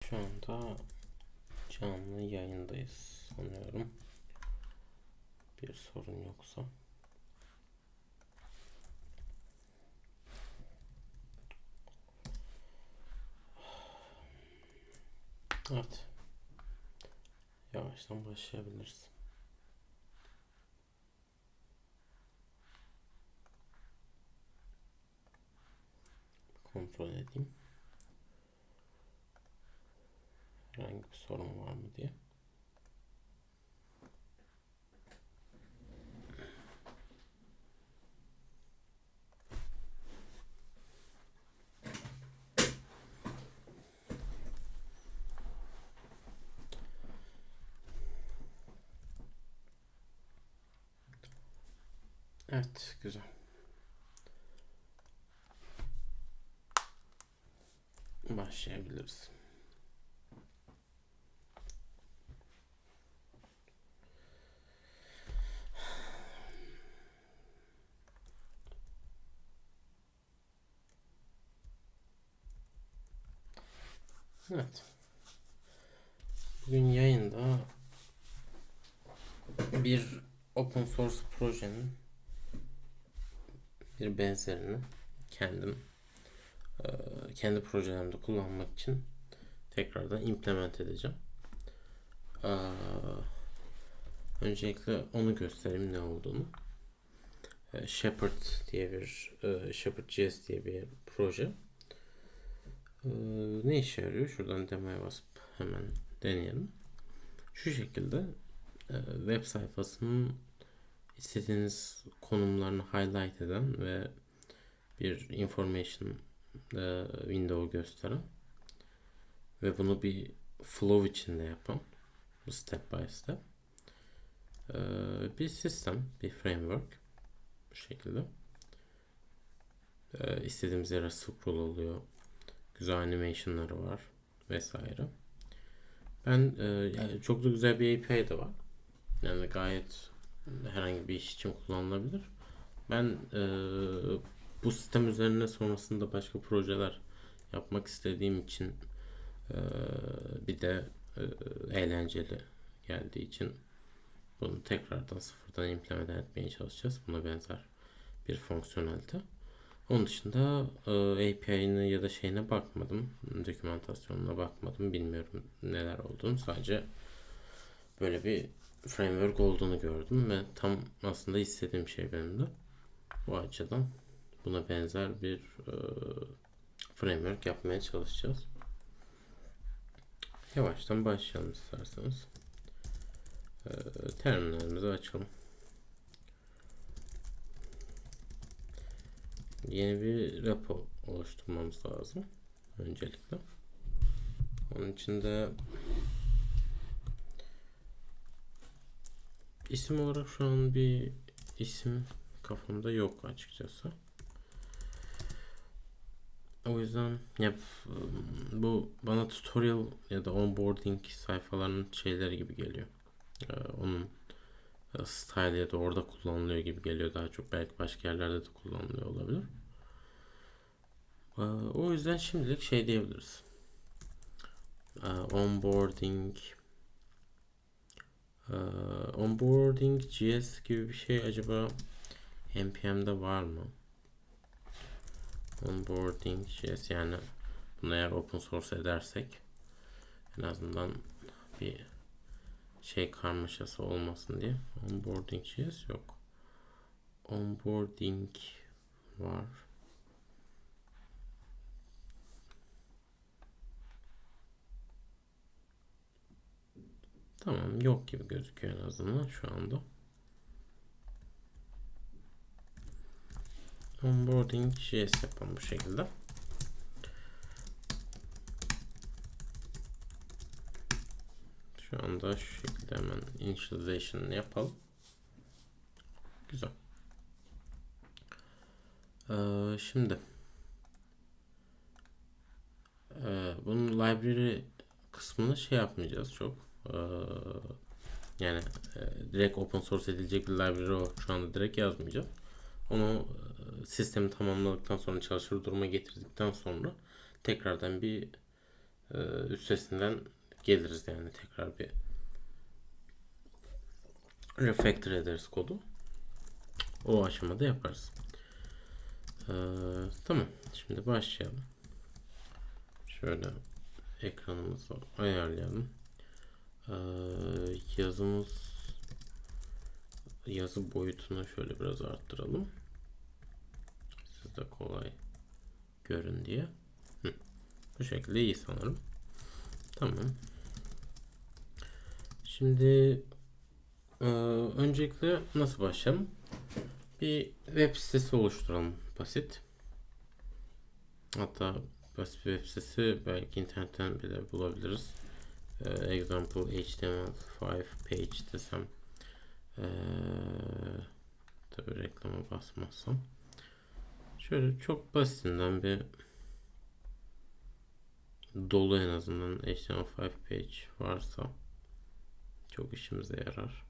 Şu anda canlı yayındayız sanıyorum. Bir sorun yoksa. Evet. Yavaştan başlayabiliriz. Kontrol edeyim. Herhangi bir sorun var mı diye. Evet, güzel. Başlayabiliriz. Evet. Bugün yayında bir open source projenin bir benzerini kendi projelerimde kullanmak için tekrardan implement edeceğim. Öncelikle onu göstereyim ne olduğunu. Shepherd.js diye bir proje. Ne işe yarıyor? Şuradan demoya basıp hemen deneyelim. Şu şekilde web sayfasının istediğiniz konumlarını highlight eden ve bir information window gösteren ve bunu bir flow içinde yapan, step by step bir sistem, bir framework. Bu şekilde istediğimiz yere scroll oluyor, güzel animationları var vesaire. Yani çok da güzel bir API de var. Yani gayet herhangi bir iş için kullanılabilir. Ben bu sistem üzerine sonrasında başka projeler yapmak istediğim için bir de eğlenceli geldiği için bunu tekrardan sıfırdan implement etmeye çalışacağız. Buna benzer bir fonksiyonelite. Onun dışında API'ne ya da şeyine bakmadım. Dokümantasyonuna bakmadım. Bilmiyorum neler olduğunu. Sadece böyle bir framework olduğunu gördüm ve tam aslında istediğim şey benim de. Bu açıdan buna benzer bir framework yapmaya çalışacağız. Yavaştan başlayalım isterseniz. Terminalimizi açalım. Yeni bir repo oluşturmamız lazım öncelikle. Onun için de isim olarak şu an bir isim kafamda yok açıkçası. O yüzden bu bana tutorial ya da onboarding sayfalarının şeyleri gibi geliyor. Onun style ya da orada kullanılıyor gibi geliyor daha çok. Belki başka yerlerde de kullanılıyor olabilir. O yüzden şimdilik şey diyebiliriz. Onboarding JS gibi bir şey acaba npm'de var mı? Onboarding JS, yani bunu eğer open source edersek en azından bir şey karmaşası olmasın diye. Onboarding JS yok. Onboarding var. Tamam, yok gibi gözüküyor en azından şu anda. Onboarding JS yapalım bu şekilde. Şu anda şu şekilde hemen initialization'ını yapalım. Güzel. Şimdi bunun library kısmını şey yapmayacağız çok. Yani direkt open source edilecek bir library şu anda direkt yazmayacağım. Onu sistemi tamamladıktan sonra, çalışır duruma getirdikten sonra tekrardan bir üstesinden geliriz yani, tekrar bir refactor ederiz kodu. O aşamada yaparız. Tamam. Şimdi başlayalım. Şöyle ekranımızı ayarlayalım. Yazı boyutunu şöyle biraz arttıralım. Siz de kolay görün diye. Bu şekilde iyi sanırım. Tamam. Şimdi öncelikle nasıl başlayalım? Bir web sitesi oluşturalım, basit. Hatta basit bir web sitesi belki internetten bile bulabiliriz. Example HTML5 page desem, tabi reklama basmazsam, şöyle çok basitinden bir dolu, en azından HTML5 page varsa çok işimize yarar.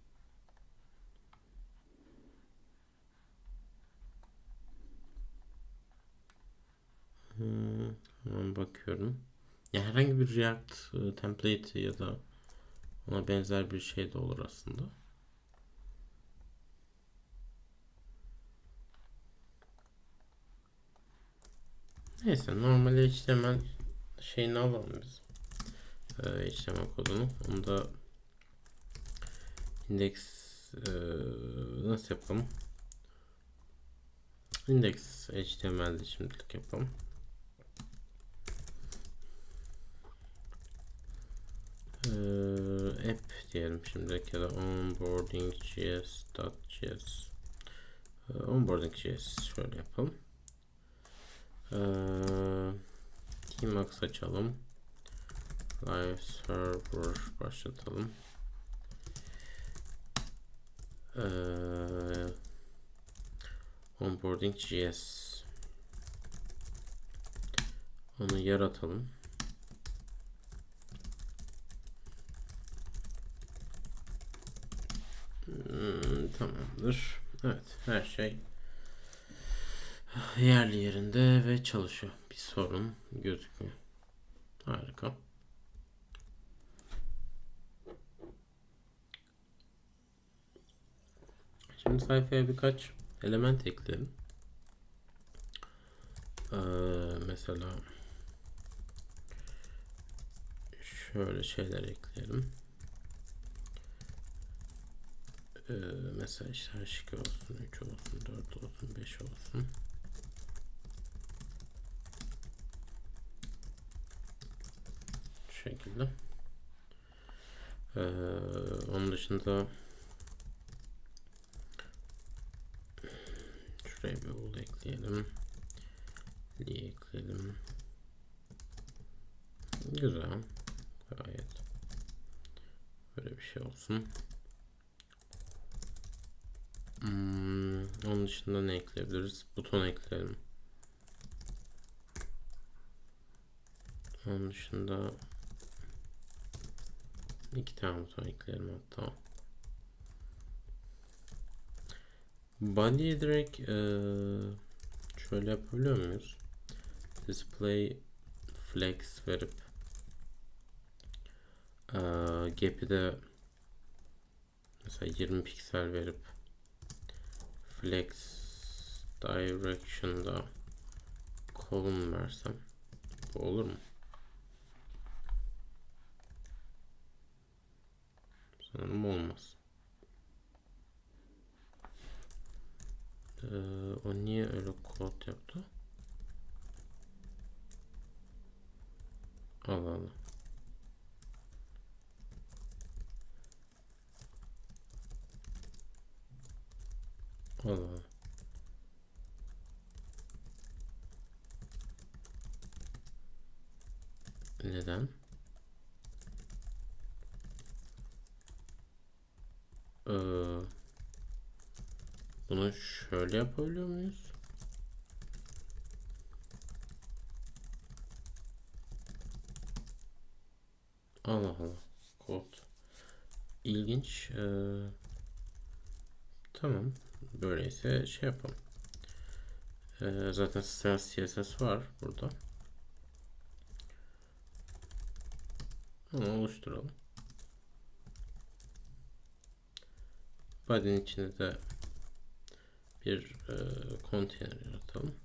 Hemen bakıyorum. Ya herhangi bir React template ya da ona benzer bir şey de olur aslında. Neyse, normal HTML şeyini alalım biz. HTML kodunu. Onu da index nasıl yapalım? Index HTML'de şimdilik yapalım. App diyelim şimdilik ya da onboarding.js. Onboarding.js şöyle yapalım. Tmax açalım. Live server başlatalım. Onboarding.js, onu yaratalım. Tamamdır. Evet, her şey yerli yerinde ve çalışıyor. Bir sorun gözükmüyor. Harika. Şimdi sayfaya birkaç element ekleyelim. Mesela şöyle şeyler ekleyelim. Mesela işte H2 olsun, 3 olsun, 4 olsun, 5 olsun. Şu şekilde. Onun dışında şuraya bir ol ekleyelim. Li ekleyelim. Güzel. Gayet. Böyle bir şey olsun. Onun dışında ne ekleyebiliriz? Buton ekleyelim. Onun dışında 2 tane buton ekleyelim hatta. Body'ye direkt şöyle yapabiliyor muyuz? Display flex verip gap'i de mesela 20 piksel verip flex direction'da column versem bu olur mu? Sanırım olmaz. O niye öyle kod yaptı? Allah Allah. Allah Allah. Neden? Bunu şöyle yapabiliyor muyuz? Allah Allah. Kod. İlginç. Tamam. Böyleyse şey yapalım. Zaten Style CSS var burada. Onu oluşturalım. Body'nin içine de bir konteyner yaratalım.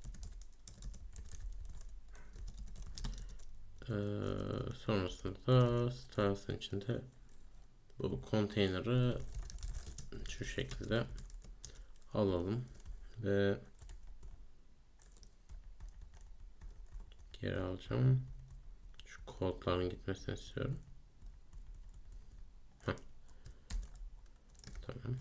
Sonrasında da styles'ın içinde bu konteyneri şu şekilde alalım ve geri alacağım. Şu kodların gitmesini istiyorum. Heh. Tamam.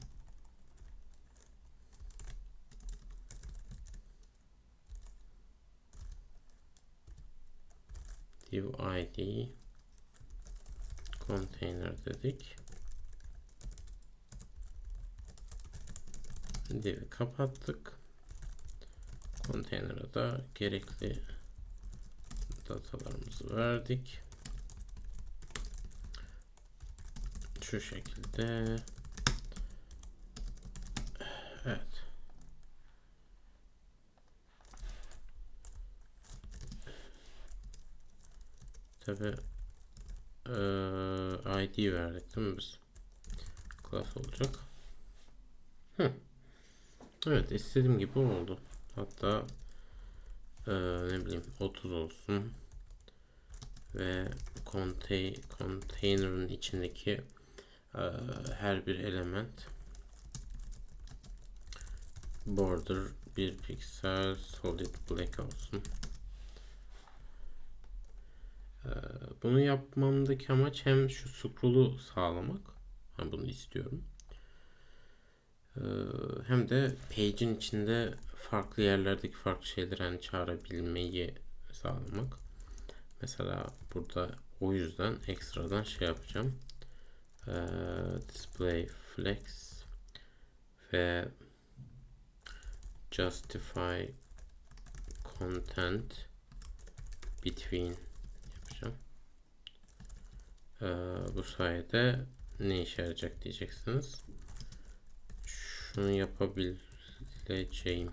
Div id container dedik. Div'i kapattık. Konteynere da gerekli datalarımızı verdik. Şu şekilde. Evet. Tabi ID verdik değil mi biz? Class olacak. Evet, istediğim gibi oldu. Hatta ne bileyim 30 olsun ve container'ın içindeki her bir element border 1 piksel solid black olsun. Bunu yapmamdaki amaç hem şu scroll'u sağlamak, ben bunu istiyorum, hem de page'in içinde farklı yerlerdeki farklı şeyleri hani çağırabilmeyi sağlamak. Mesela burada o yüzden ekstradan şey yapacağım. Display flex ve justify content between yapacağım. Bu sayede ne işe yarayacak diyeceksiniz. Şunu yapabileceğim.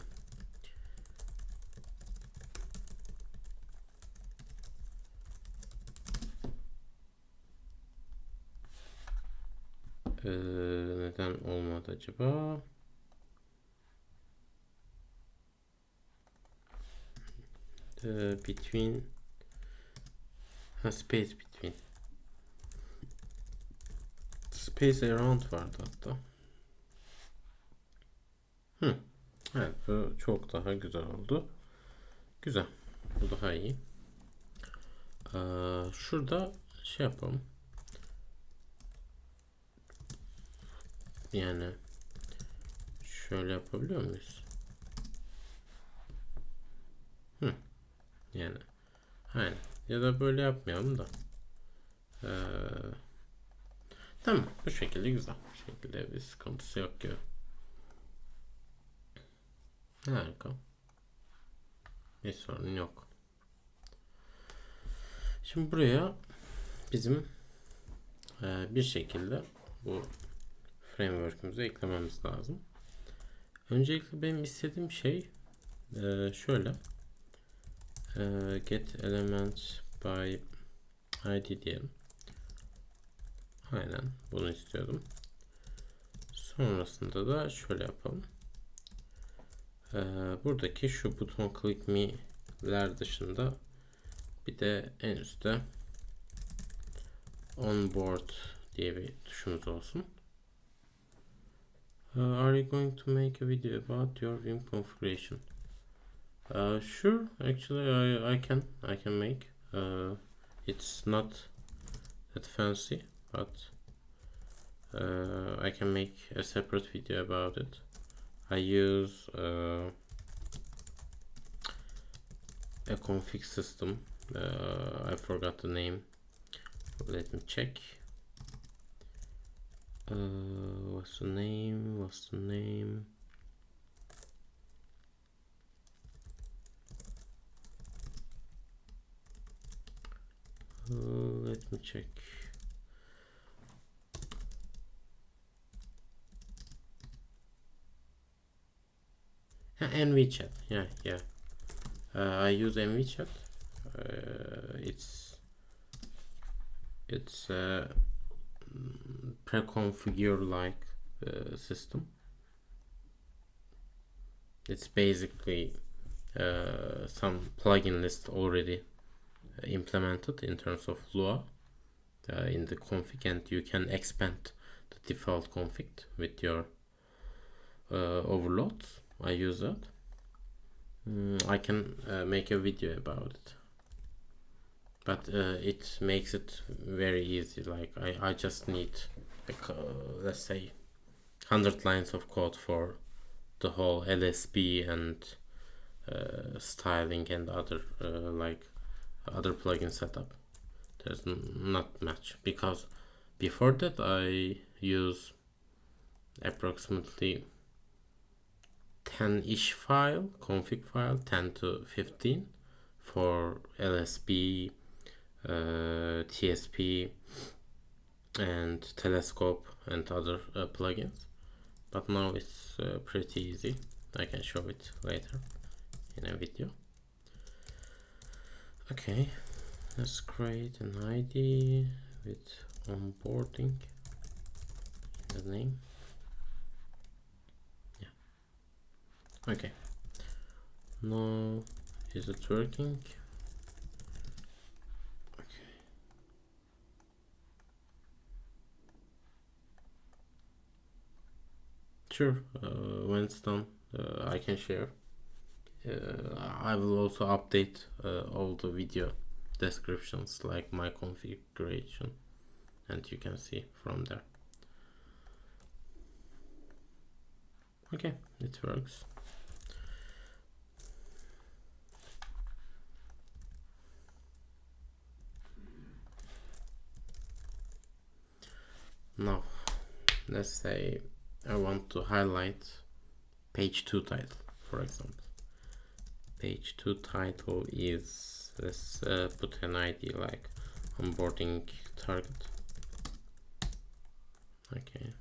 Neden olmadı acaba? Between space between. Space around vardı hatta. Evet, bu çok daha güzel oldu. Güzel. Bu daha iyi. Şurada şey yapalım. Yani şöyle yapabiliyor muyuz? Yani aynen. Ya da böyle yapmayalım da. Tamam. Bu şekilde güzel. Bu şekilde bir sıkıntısı yok gibi. Harika. Bir sorun yok. Şimdi buraya bizim bir şekilde bu framework'ümüze eklememiz lazım. Öncelikle benim istediğim şey şöyle. Get element by id diyelim. Aynen bunu istiyordum. Sonrasında da şöyle yapalım. Buradaki şu buton click me'ler dışında bir de en üstte onboard diye bir tuşumuz olsun. Are you going to make a video about your Vim configuration? Sure, actually I can make. It's not that fancy, but I can make a separate video about it. I use a config system. I forgot the name. Let me check. What's the name? Let me check. NVChat. Yeah. I use NVChat. It's a pre-configure like system. It's basically some plugin list already implemented in terms of Lua in the config, and you can expand the default config with your overloads. I use that. I can make a video about it, but it makes it very easy. Like I just need let's say 100 lines of code for the whole LSB and styling and other like other plugin setup. There's not much, because before that I use approximately 10-ish config file, 10 to 15 for LSB, TSP and telescope and other plugins. But now it's pretty easy. I can show it later in a video. Okay, let's create an ID with onboarding in the name. Yeah. Okay. Now, is it working? Okay. Sure. When it's done, I can share. I will also update all the video descriptions, like my configuration, and you can see from there. Okay, it works. Now, let's say I want to highlight page 2 title, for example. Page 2 title is, let's put an ID like onboarding target. Okay.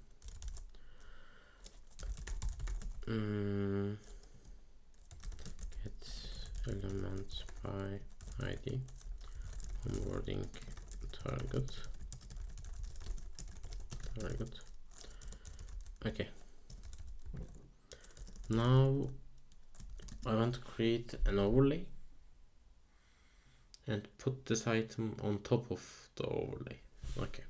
Get element by ID, onboarding target. Okay. Now I want to create an overlay and put this item on top of the overlay. Okay.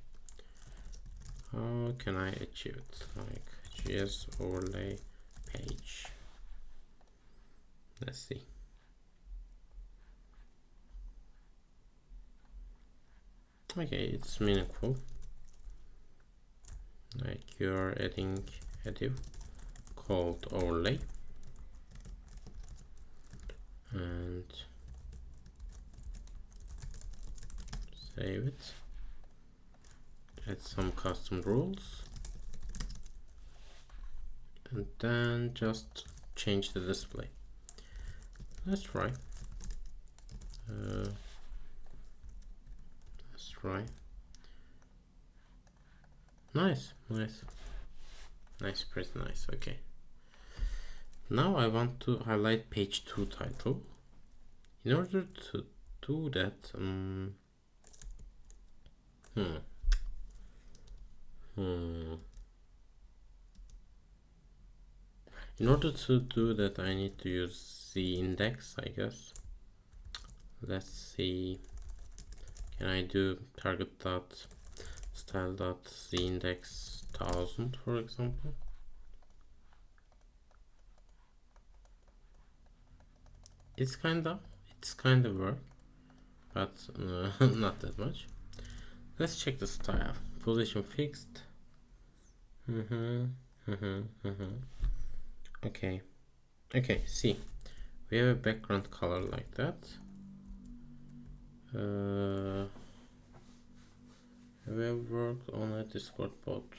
How can I achieve it? Like GS overlay page. Let's see. Okay, it's meaningful. Like you're adding a div called overlay, and save it. Add some custom rules, and then just change the display. Let's try. Let's try. Nice, pretty nice. Okay. Now I want to highlight page 2 title. In order to do that, in order to do that, I need to use the index, I guess. Let's see. Can I do target dot style dot z index 1000, for example? It's kind of work, but not that much. Let's check the style. Position fixed. Okay. Okay, see, we have a background color like that. We have worked on a Discord bot.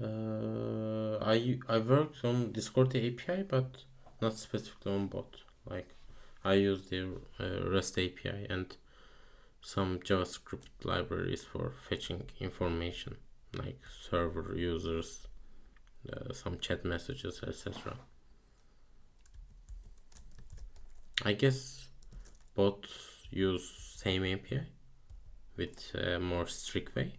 I worked on Discord API, but not specifically on bot. Like I use the REST API and some JavaScript libraries for fetching information, like server users, some chat messages, etc. I guess both use same API with a more strict way.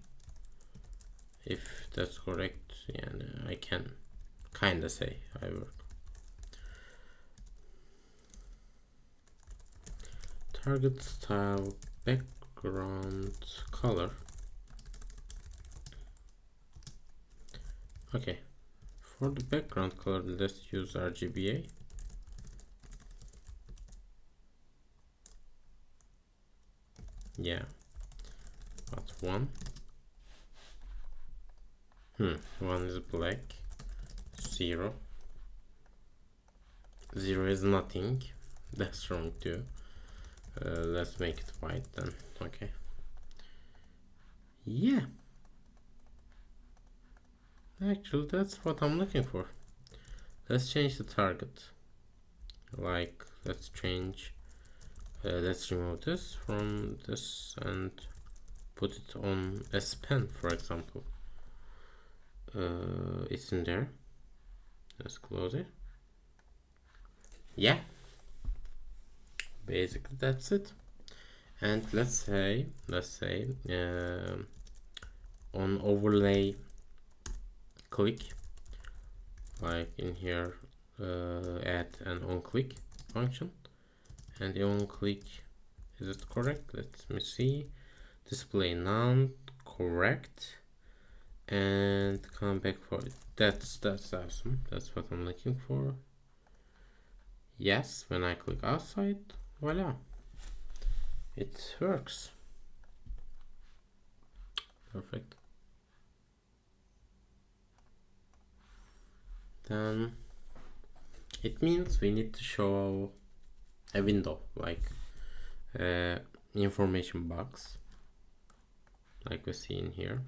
If that's correct, yeah, I can kinda say I work. Target style, background color. Okay, for the background color, let's use RGBA. Yeah, but one is black, 0 is nothing. That's wrong too. Let's make it white then. Okay, yeah, actually that's what I'm looking for. Let's change the target, like let's remove this from this and put it on S Pen, for example. It's in there. Let's close it. Yeah, basically that's it. And let's say on overlay, click, like in here, add an on click function, and the on click, is it correct? Let me see. Display none, correct, and come back for it. That's awesome. That's what I'm looking for. Yes, when I click outside, voila, it works. Perfect. Then it means we need to show a window, like information box, like we see in here.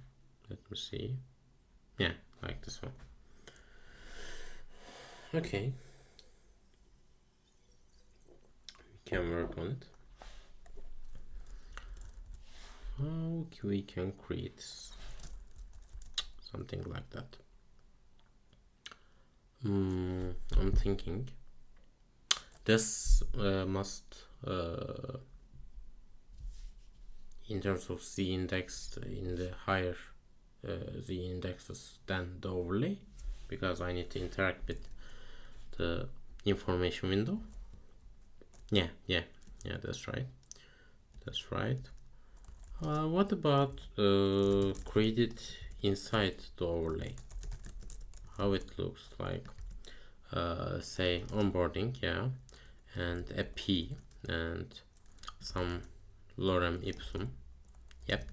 Let me see. Yeah, like this one. Okay, we can work on it. How we can create something like that. I'm thinking this must in terms of Z index in the higher Z indexes than the overlay, because I need to interact with the information window. Yeah, that's right. What about create it inside the overlay? How it looks like, say onboarding, yeah, and a P and some lorem ipsum. Yep.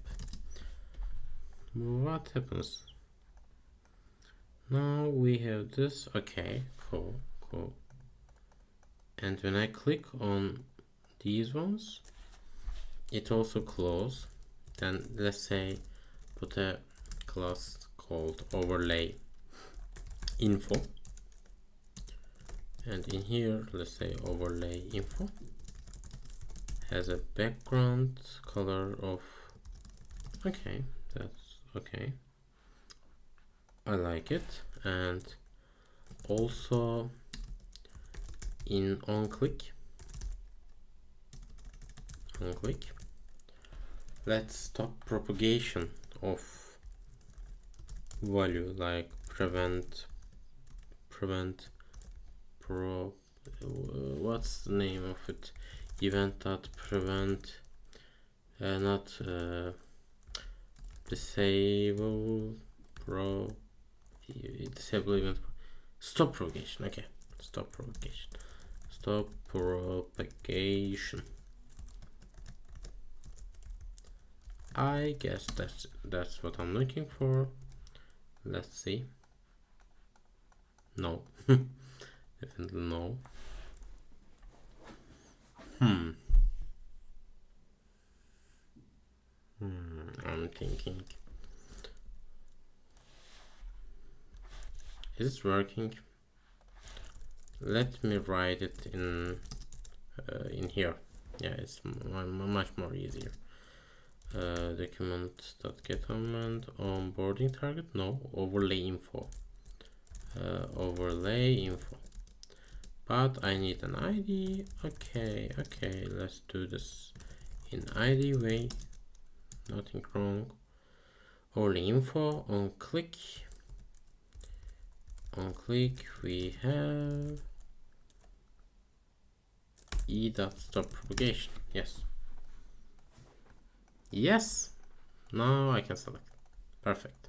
What happens now? We have this. Okay, cool. And when I click on these ones, it also close. Then let's say put a class called overlay info, and in here let's say overlay info has a background color of, okay, that's okay, I like it. And also in on click, let's stop propagation of value, like prevent what's the name of it, event.prevent not disable disable event, stop propagation. Okay, stop propagation. I guess that's what I'm looking for. Let's see. No. Definitely no. I'm thinking, is it working? Let me write it in here. Yeah, it's much more easier. Document.get command onboarding target, no, overlay info. Overlay info, but I need an ID. Okay, let's do this in ID way. nothing wrong. Only info on click. On click we have e.stop propagation. Yes. Yes. Now I can select. Perfect.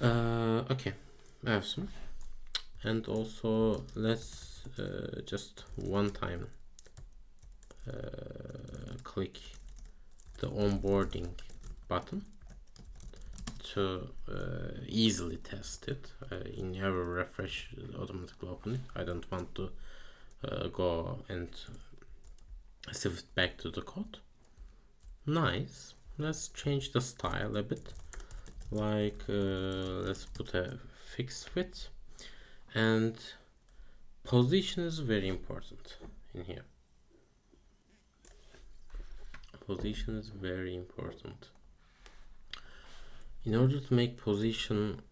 Okay. I have some. And also let's just one time click the onboarding button to easily test it. In every refresh automatically open it. I don't want to go and shift back to the code. Nice. Let's change the style a bit. Like let's put a fixed width, and position is very important in here. Position is very important. In order to make position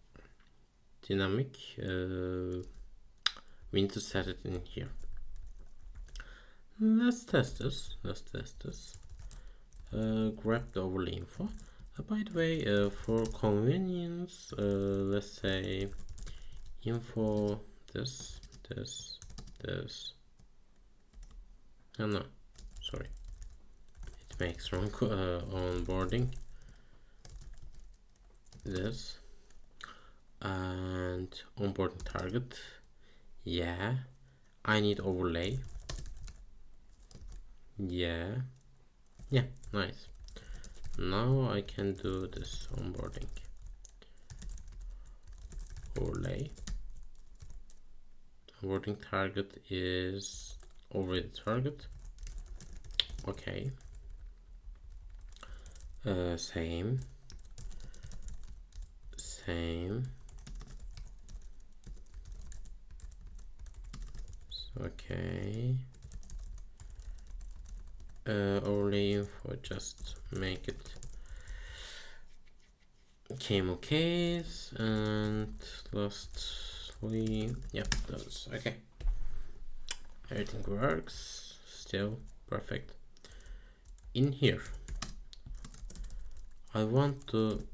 dynamic, we need to set it in here. Let's test this. Grab the overlay info. By the way, for convenience, let's say info this. Oh no, sorry. It makes wrong onboarding. This and onboarding target. Yeah, I need overlay. Yeah, nice. Now I can do this onboarding overlay. Onboarding target is already target. Okay. Same. Okay. Overlay info, just make it camel case, and lastly, yep, those. Okay, everything works still perfect. In here I want to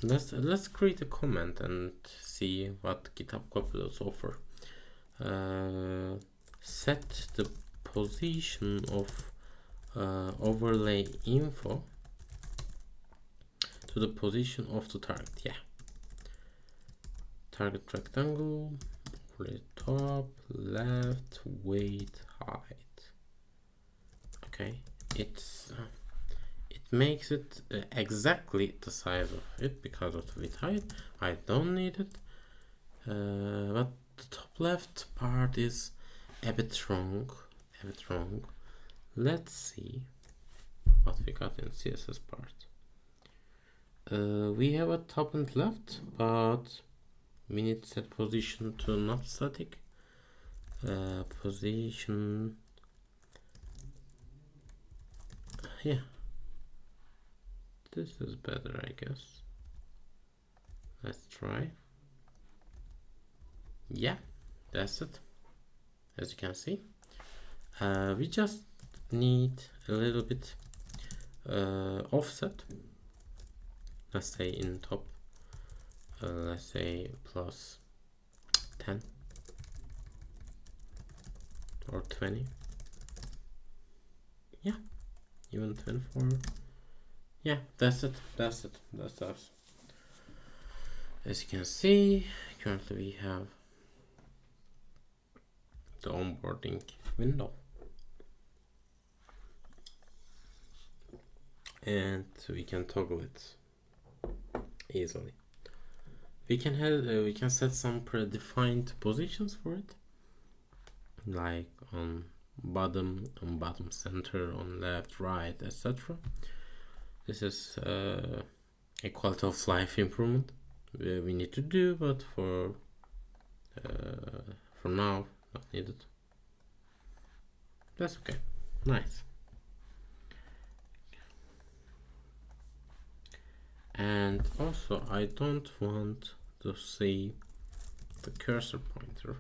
let's create a comment and see what GitHub Copilots offer. Set the position of overlay info to the position of the target. Yeah, target rectangle, overlay top, left, weight, height. Okay, it makes it exactly the size of it because of the width height. I don't need it, but the top left part is a bit wrong. Let's see what we got in CSS part. We have a top and left, but we need to set position to not static. Position, yeah, this is better, I guess. Let's try. Yeah, that's it. As you can see, we just need a little bit offset. Let's say in top, let's say plus 10 or 20. Yeah, even 24. Yeah, that's it. That's us. As you can see, currently we have the onboarding window, and we can toggle it easily. We can set some predefined positions for it, like on bottom, center, on left, right, etc. This is a quality of life improvement we need to do, but for now, not needed. That's okay. Nice. And also, I don't want to see the cursor pointer.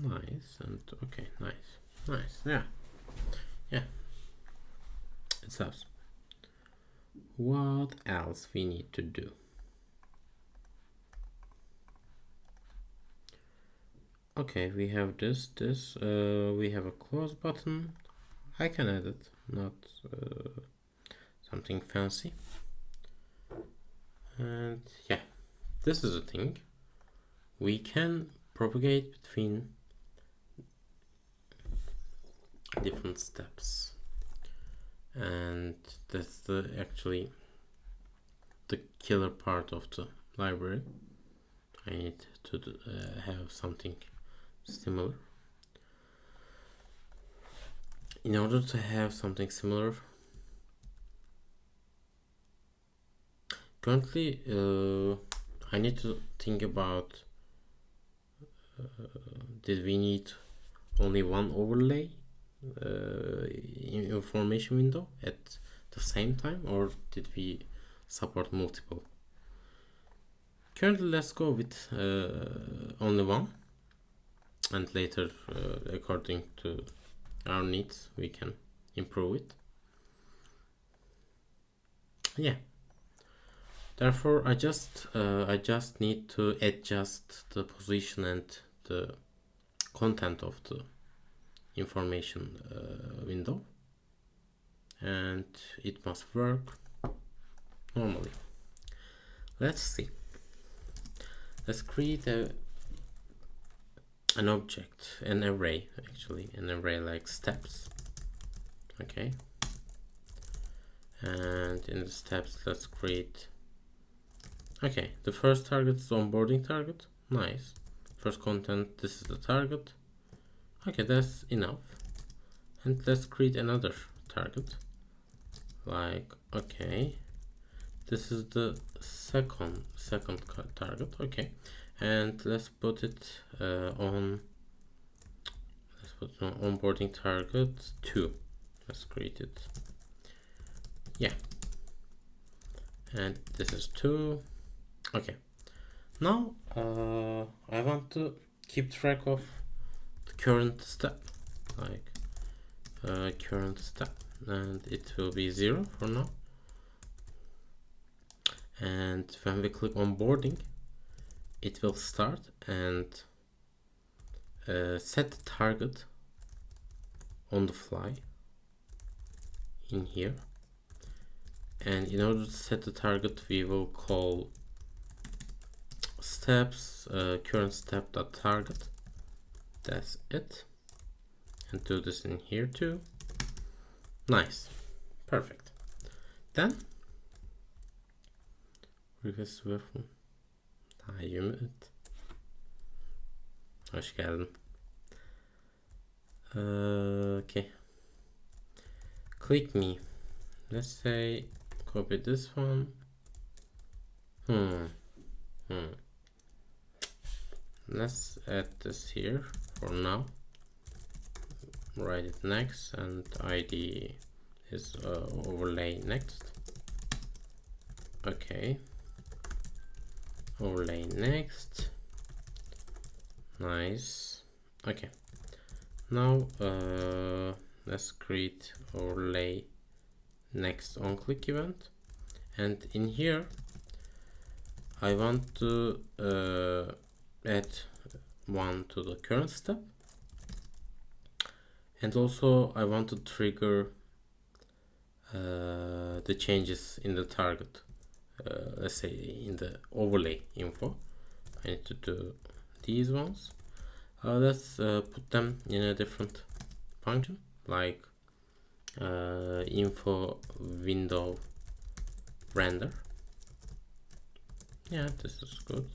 Nice. And okay, nice. Yeah, steps. What else we need to do? Okay, we have this. We have a close button. I can add it, not something fancy. And yeah, this is a thing. We can propagate between different steps, and that's actually the killer part of the library. I need to have something similar. In order to have something similar, currently I need to think about did we need only one overlay information window at the same time, or did we support multiple? Currently let's go with only one, and later according to our needs we can improve it. Yeah, therefore I just need to adjust the position and the content of the information window, and it must work normally. Let's see. Let's create an object, an array, actually an array like steps. Okay, and in the steps let's create, okay, the first target is onboarding target. Nice. First content, this is the target. Okay, that's enough. And let's create another target, like, okay, this is the second target. Okay, and let's put it on onboarding target 2. Let's create it. Yeah, and this is 2. Okay, now I want to keep track of the current step, like current step, and it will be 0 for now. And when we click onboarding, it will start and set the target on the fly in here. And in order to set the target, we will call steps current step dot target. That's it. And do this in here too. Nice, perfect. Then request welcome. Hi Ümit. Hoş geldin. Okay. Click me. Let's say copy this one. Let's add this here for now. Write it next, and ID is overlay next. Okay. Overlay next. Nice. Okay. Now let's create overlay next on click event, and in here I want to add one to the current step, and also I want to trigger the changes in the target. Let's say in the overlay info, I need to do these ones. Let's put them in a different function, like info window render. Yeah, this is good.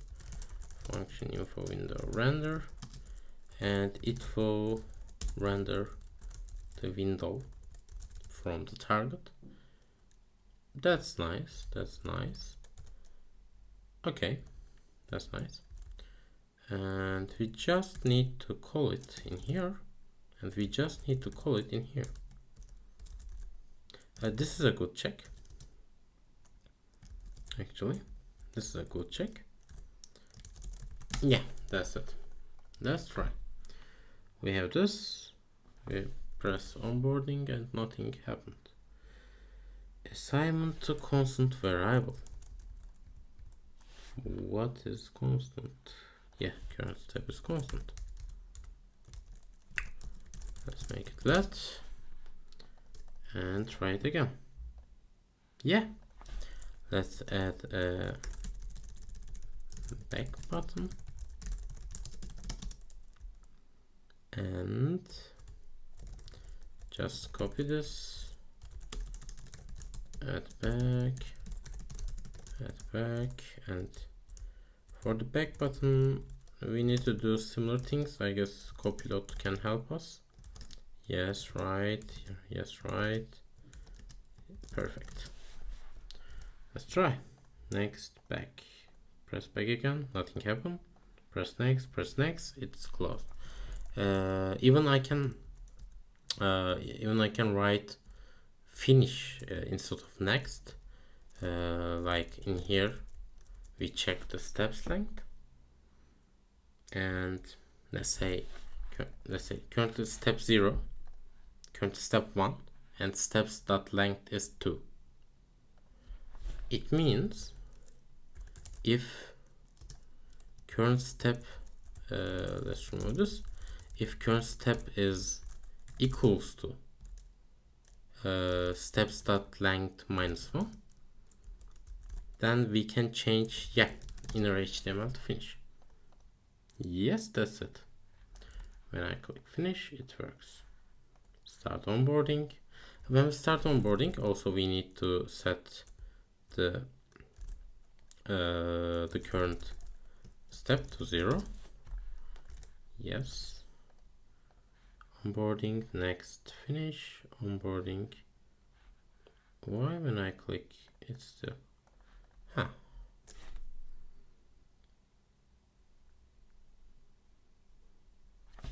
Function info window render, and it will render the window from the target. That's nice. That's nice. Okay, that's nice. And we just need to call it in here, and we just need to call it in here. This is a good check. Actually, this is a good check. Yeah, that's it. Let's try. We have this. We press onboarding and nothing happened. Assignment to constant variable. What is constant? Yeah, current step is constant. Let's make it that and try it again. Yeah, let's add a back button and just copy this, add back, and for the back button we need to do similar things. I guess Copilot can help us. Yes, right. Yes, right. Perfect. Let's try. Next, back. Press back again. Nothing happened. Press next. Press next. It's closed. Even I can write finish instead of next. Like in here, we check the steps length, and let's say currently step 0, currently step 1, and steps dot length is 2. It means if current step, let's remove this, if current step is equals to steps dot length minus 1, then we can change inner HTML to finish. Yes, that's it. When I click finish, it works. Start onboarding. When we start onboarding, also we need to set the current step to 0. Yes. Onboarding, next, finish, onboarding. Why when I click it's still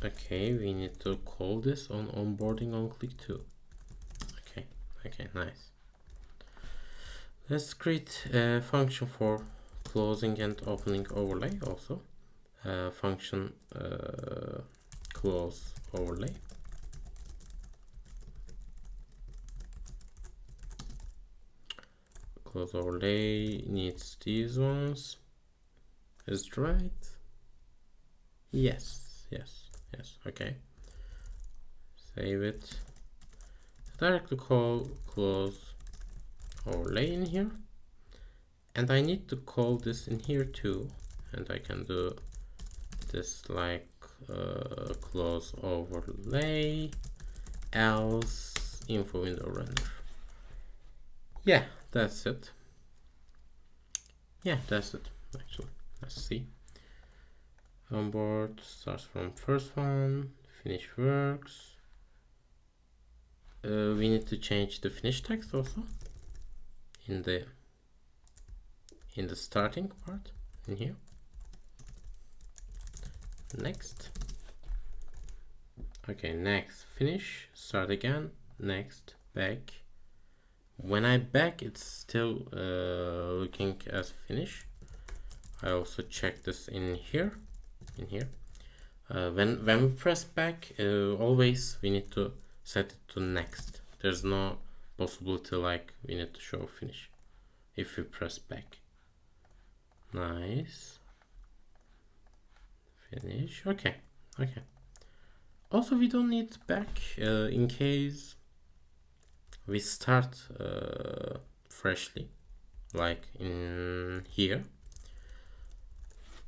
okay, we need to call this on onboarding on click 2. Okay, nice. Let's create a function for closing and opening overlay also. Function close overlay. Close overlay needs these ones. Is it right? Yes. Okay. Save it. Directly call close overlay in here, and I need to call this in here too, and I can do this like close overlay else info window render. Yeah, that's it. Actually, let's see. Onboard starts from first one, finish works. We need to change the finish text also in the starting part in here. Next. Okay, next, finish, start again, next, back. When I back, it's still looking as finish. I also check this in here. When we press back, always we need to set it to next. There's no possibility like we need to show finish if we press back. Nice. Finish. Okay. Also, we don't need back in case we start freshly, like in here.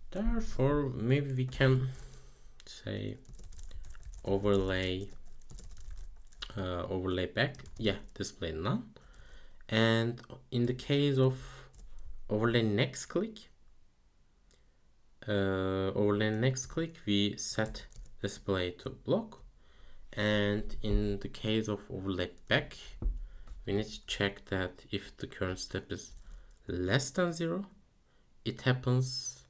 Therefore, maybe we can say overlay back. Yeah, display none. And in the case of overlay next click, we set display to block. And in the case of overlay back, we need to check that if the current step is less than 0, it happens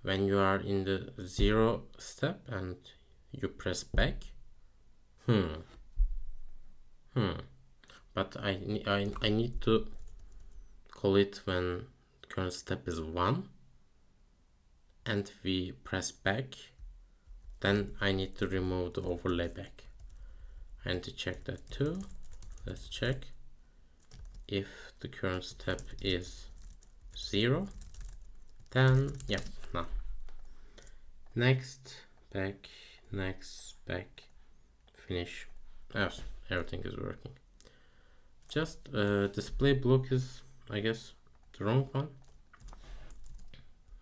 when you are in the 0 step and you press back. But I need to call it when current step is 1 and we press back. Then I need to remove the overlay back. I need to check that too. Let's check. if the current step is 0, then yep, no. Next, back, finish. Yes, everything is working. Just display block is, I guess, the wrong one.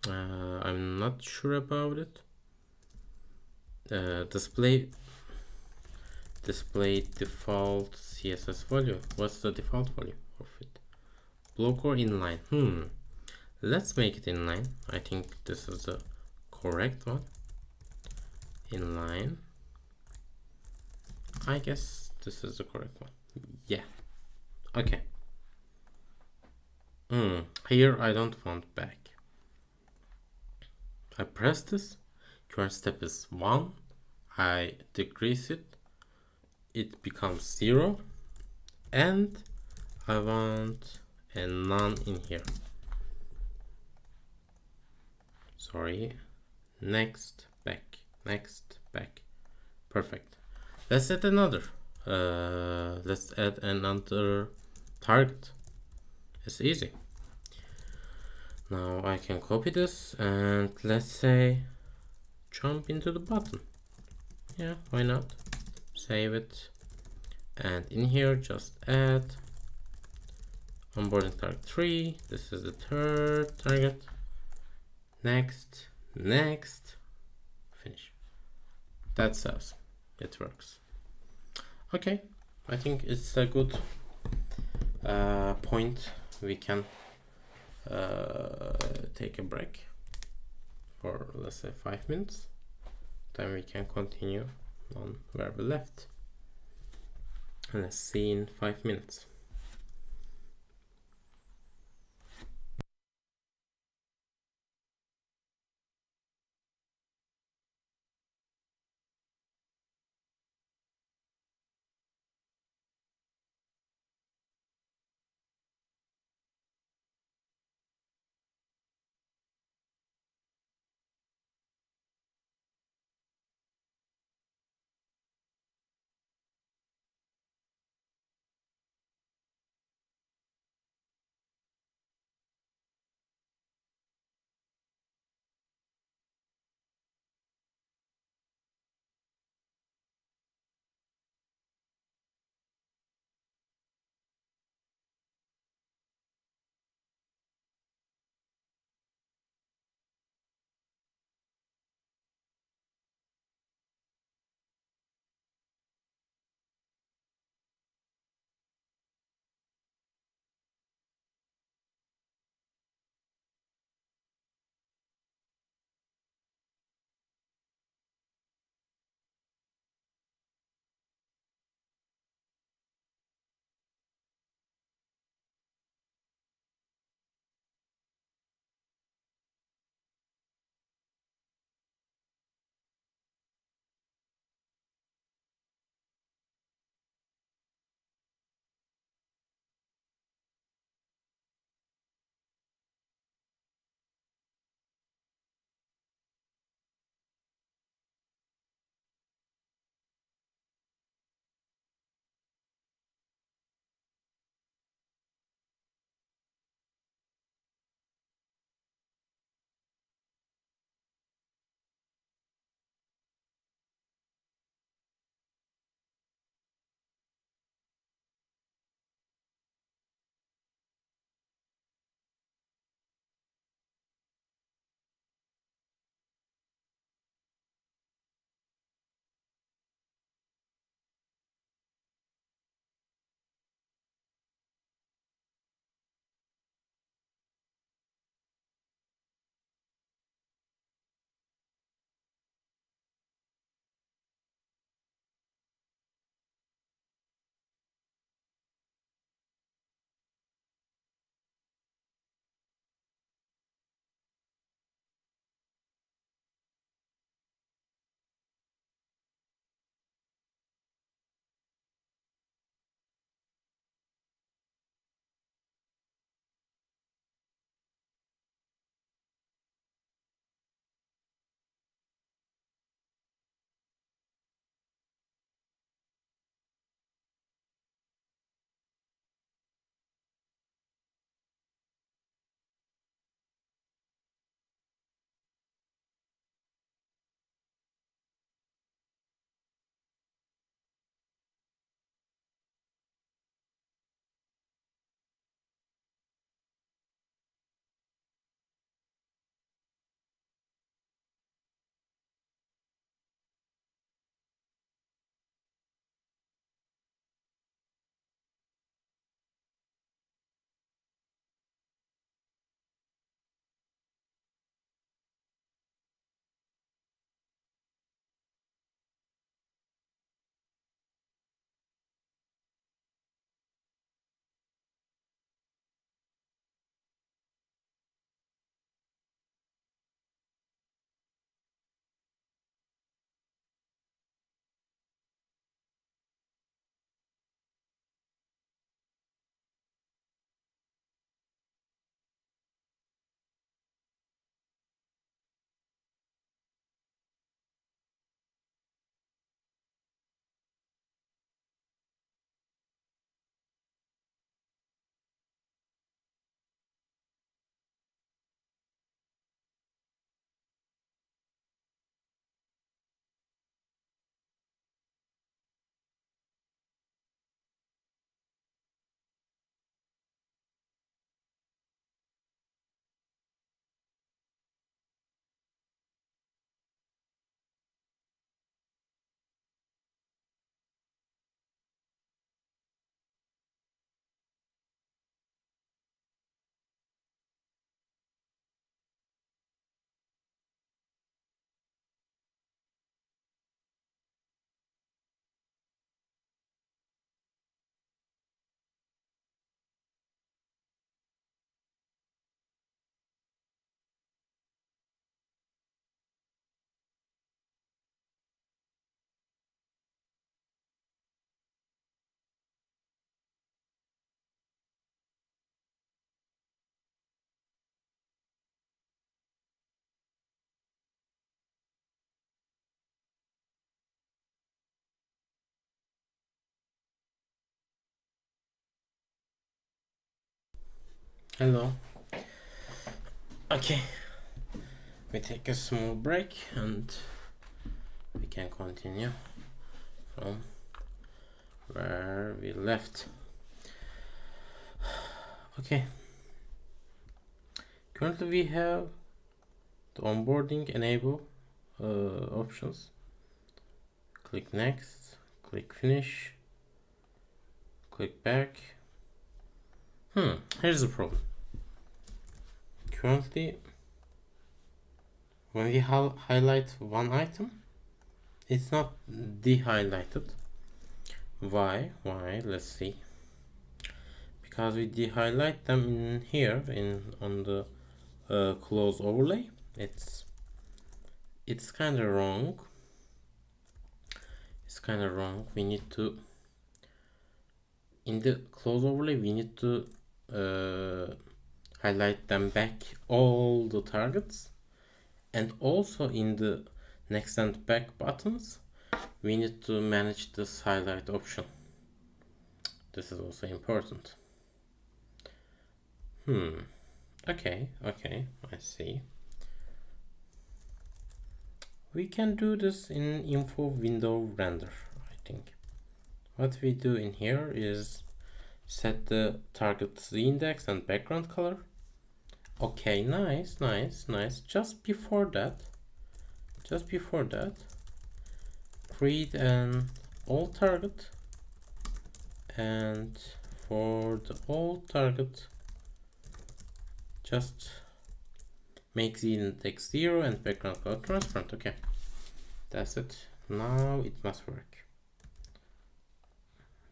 I'm not sure about it. Display default CSS value. What's the default value of it? Block or inline? Let's make it inline. I think this is the correct one. Inline. I guess this is the correct one. Yeah. Okay. Here I don't want back. I press this. Current step is 1. I decrease it. It becomes 0. And I want a none in here. Sorry. Next, back. Perfect. Let's add another. Let's add another target. It's easy. Now I can copy this and let's say jump into the button. Yeah, why not? Save it. And in here just add onboarding target 3. This is the third target. Next, finish. That's us. It works. Okay, I think it's a good point. We can take a break for, let's say, 5 minutes. Then we can continue on where we left. And let's see in 5 minutes. Hello. Okay, we take a small break and we can continue from where we left. Okay, currently we have the onboarding enable options. Click next, click finish, click back. Here's the problem. Currently, when we highlight one item, it's not de-highlighted. Why? Let's see. Because we de-highlight them in here on the close overlay. It's kind of wrong. It's kind of wrong. We need to, in the close overlay, we need to highlight them back, all the targets, and also in the next and back buttons we need to manage this highlight option. This is also important. Okay, I see. We can do this in info window render. I think what we do in here is set the target z index and background color. Okay, nice. Just before that, create an all target, and for the all target, just make the index 0 and background color transparent. Okay, that's it. Now it must work.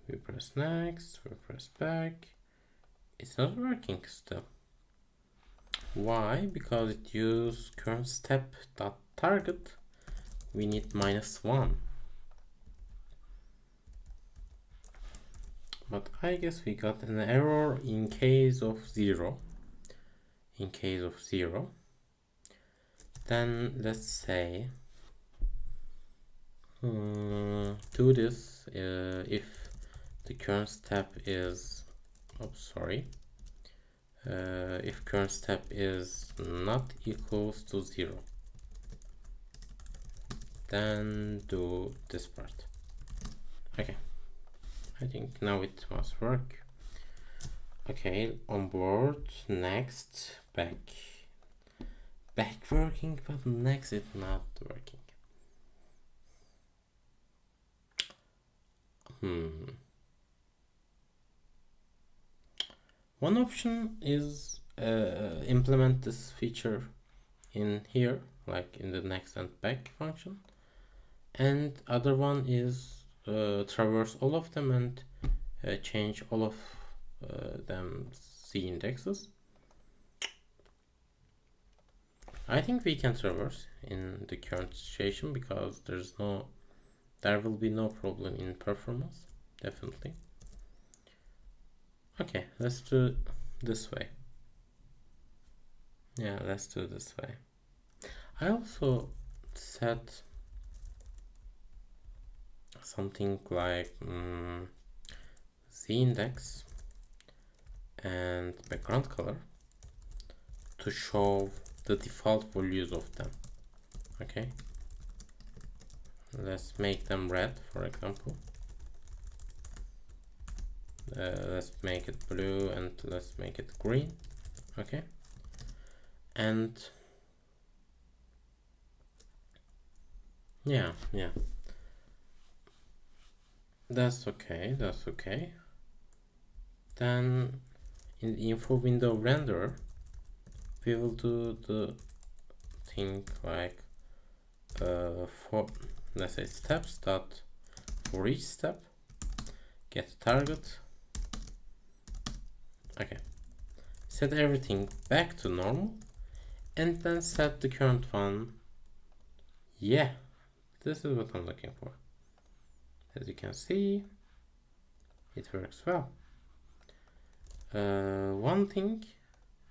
We press next, we press back. It's not working still. Why? Because it uses current step dot target. We need -1. But I guess we got an error in case of 0. In case of 0, then let's say do this if the current step is if current step is not equals to 0, then do this part. Okay, I think now it must work. Okay, onboard, next, back working, but next is not working. One option is implement this feature in here, like in the next and back function, and other one is traverse all of them and change all of them z indexes. I think we can traverse in the current situation because there will be no problem in performance, definitely. Okay, let's do this way. Yeah, let's do this way. I also set something like z index and background color to show the default values of them. Okay, let's make them red, for example. Let's make it blue, and let's make it green. Okay, and yeah, that's okay. Then in the info window renderer, we will do the thing like for, let's say, steps dot for each step get target. Okay, set everything back to normal, and then set the current one. Yeah, this is what I'm looking for. As you can see, it works well. One thing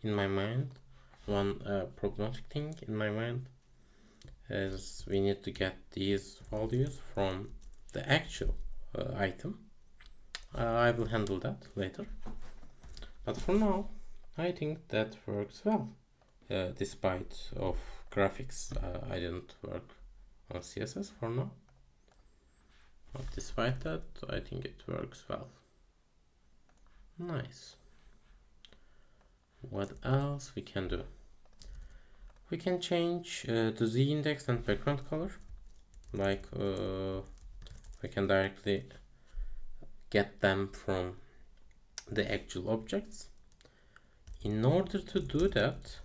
in my mind, one problematic thing in my mind is we need to get these values from the actual item. I will handle that later, but for now I think that works well. Despite of graphics, I didn't work on CSS for now. But despite that, I think it works well. Nice. What else we can do? We can change the Z index and background color. Like we can directly get them from the actual objects. In order to do that,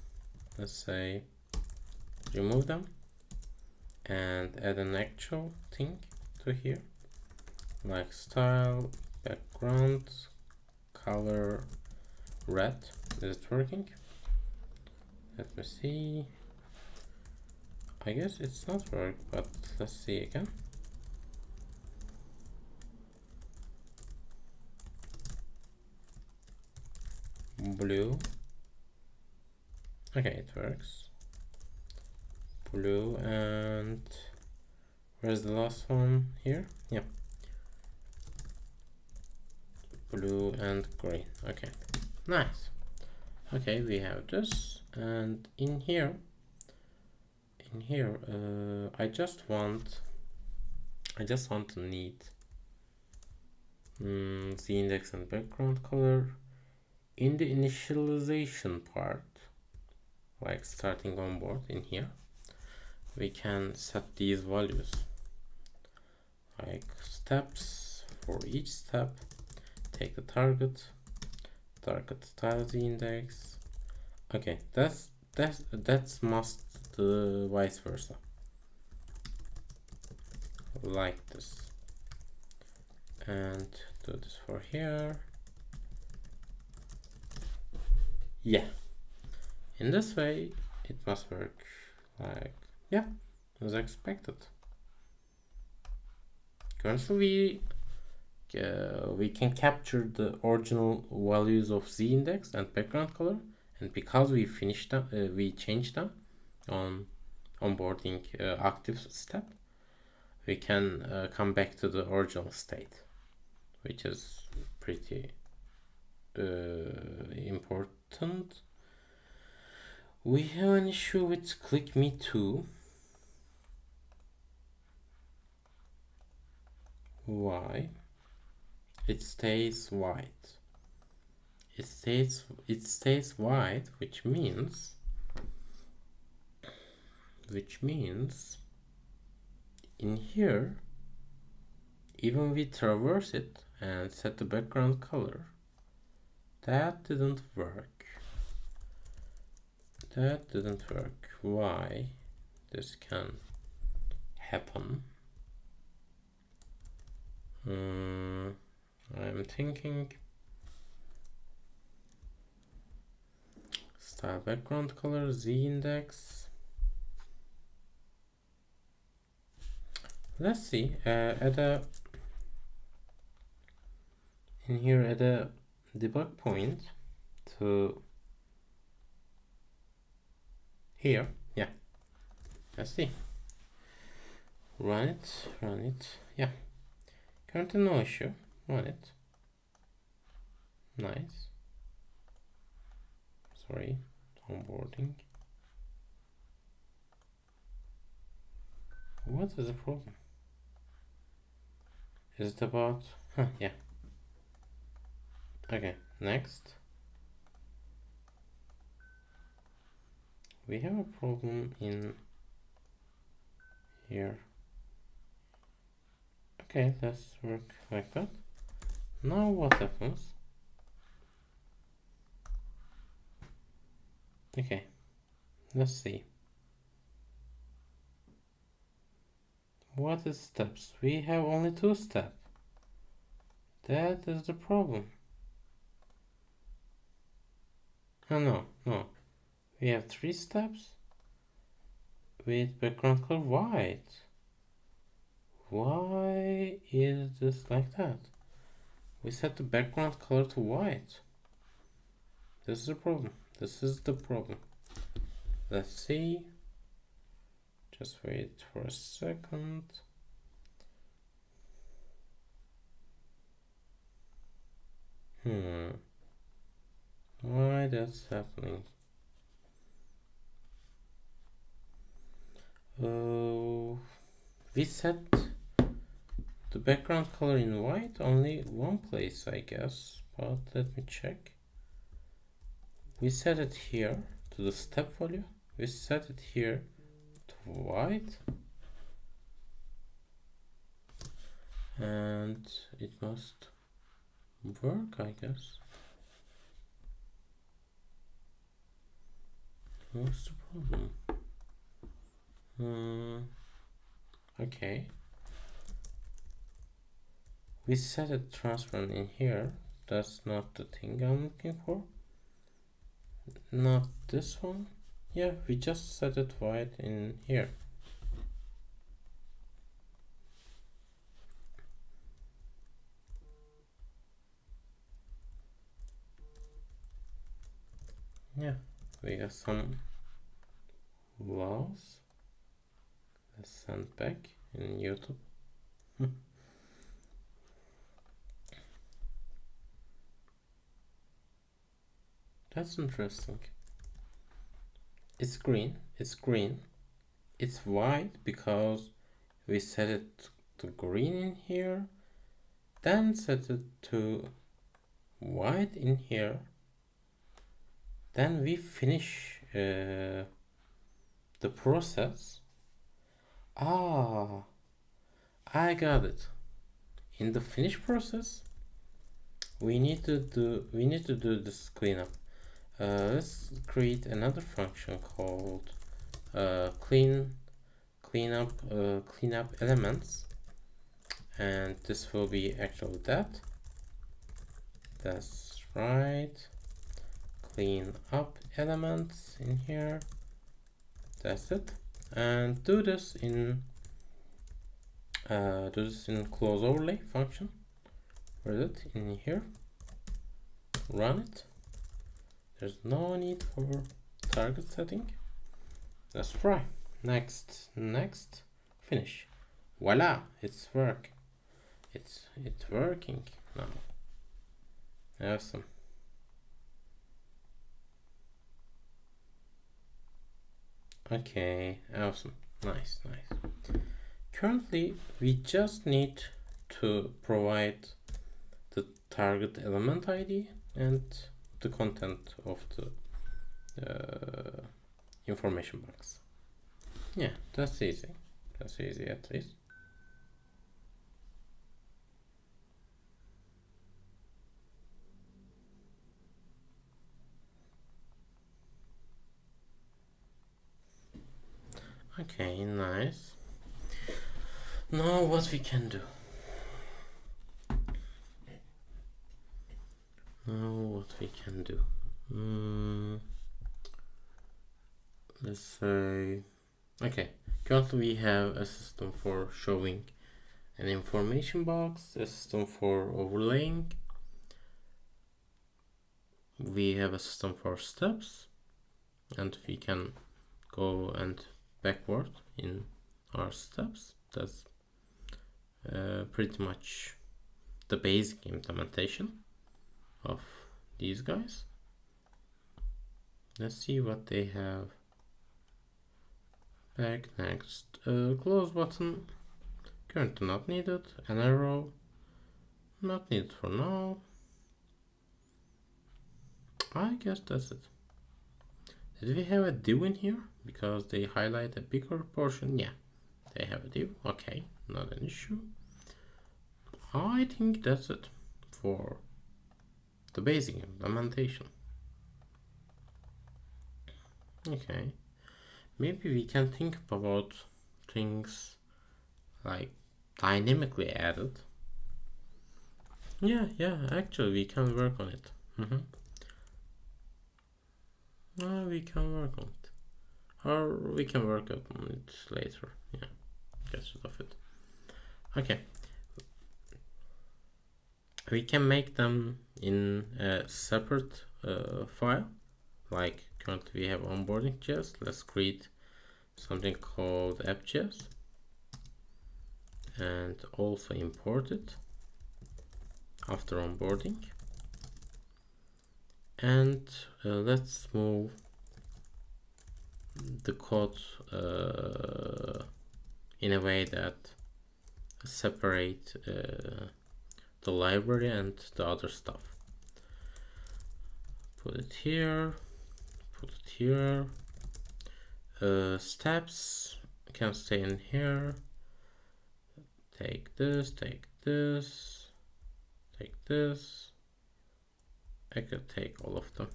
let's say remove them and add an actual thing to here, like style background color red. Is it working? Let me see. I guess it's not working, but let's see again. Blue. Okay, it works. Blue, and where's the last one? Here? Yeah. Blue and green. Okay, nice. Okay, we have this, and in here I just want to need the index and background color in the initialization part, like starting on board. In here we can set these values, like steps. For each step, take the target style the index. Okay, that's must the vice versa, like this, and do this for here. Yeah, in this way it must work, like, yeah, as expected. Currently we can capture the original values of Z index and background color, and because we finished them, we changed them on onboarding active step, we can come back to the original state, which is pretty important. We have an issue with click me to. Why? It stays white. It stays white, which means in here, even we traverse it and set the background color, that didn't work. Why this can happen? I'm thinking style background color Z index. Let's see, in here add a debug point to here. Yeah, let's see. Run it. Yeah, currently no issue. Run it. Nice. Sorry, onboarding. What is the problem? Is it about? Yeah. Okay, next. We have a problem in here. Okay, let's work like that. Now what happens? Okay, let's see. What is steps? We have only 2 steps. That is the problem. Oh, no. We have 3 steps with background color white. Why is this like that? We set the background color to white. This is the problem. Let's see. Just wait for a second. Why why that's happening. We set the background color in white only one place, I guess, but let me check. We set it here to the step value. We set it here to white, and it must work, I guess. What's the problem? Okay. We set it transparent in here. That's not the thing I'm looking for. Not this one. Yeah, we just set it white in here. Yeah, we got some laws. Let's send back in YouTube. That's interesting. It's green. It's green. It's white because we set it to green in here, then set it to white in here. Then we finish the process. Ah, I got it. In the finish process, we need to do this cleanup. Let's create another function called cleanup elements, and this will be actually that. That's right. Clean up elements in here. That's it. And do this in close overlay function. Where is it? In here. Run it. There's no need for target setting. Let's try. Next, finish. Voila, it's working now. Awesome. Okay, awesome. Nice. Currently, we just need to provide the target element ID and the content of the information box. Yeah, that's easy. That's easy at least. Okay, nice. Now what we can do? Let's say, okay, currently we have a system for showing an information box, a system for overlaying. We have a system for steps, and we can go and backward in our steps. That's pretty much the basic implementation of these guys. Let's see what they have. Back, next, close button, currently not needed, an arrow, not needed for now. I guess that's it. Did we have a div in here? Because they highlight a bigger portion. Yeah, they have a div. Okay, not an issue. I think that's it for the basic implementation. Okay, maybe we can think about things like dynamically added. Yeah, actually we can work on it. We can work on it, or we can work on it later. Yeah, get rid of it. Okay, we can make them in a separate file. Like currently we have onboarding.js. Let's create something called app.js and also import it after onboarding. And let's move the code in a way that separate the library and the other stuff. Put it here, put it here. Steps can stay in here. Take this, take this, take this. I could take all of them.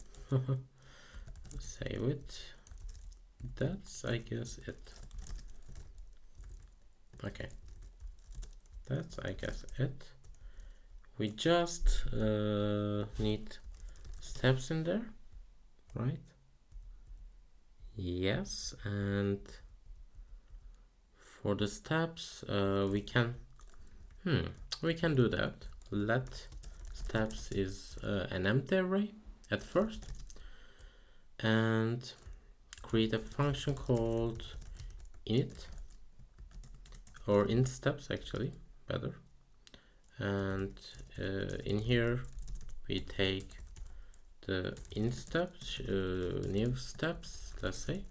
Save it. That's, I guess, it. Okay. That's, I guess, it. We just need steps in there, right? Yes, and for the steps, we can do that. Let steps is an empty array at first, and create a function called init, or int steps actually, better. And in here we take the int steps, new steps, let's say,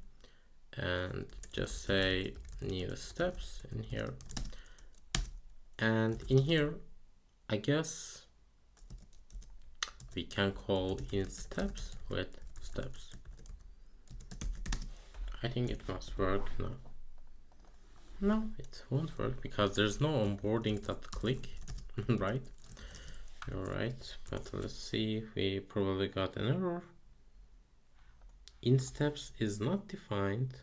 and just say new steps in here. And in here, I guess we can call int steps with steps. I think it must work now. No, it won't work because there's no onboarding.click, right? You're right, but let's see, we probably got an error. Int steps is not defined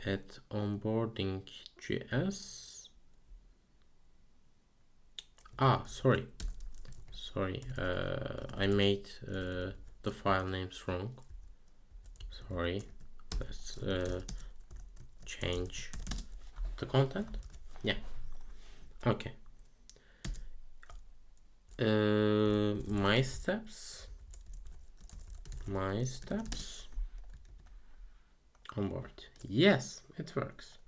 at onboarding.js. Sorry, I made the file names wrong. Sorry, let's change the content. Yeah, okay. My steps onboard. Yes, it works.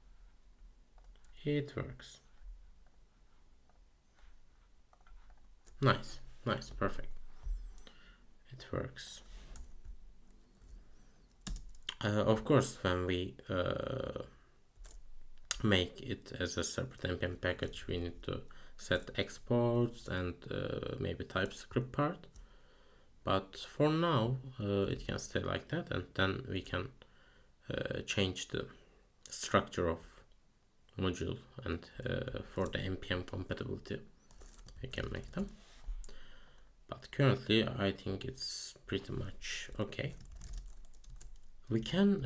It works. Nice, perfect. It works. Of course, when we make it as a separate npm package, we need to set exports and maybe TypeScript part. But for now, it can stay like that, and then we can change the structure of module, and for the npm compatibility, we can make them. But currently, I think it's pretty much okay. We can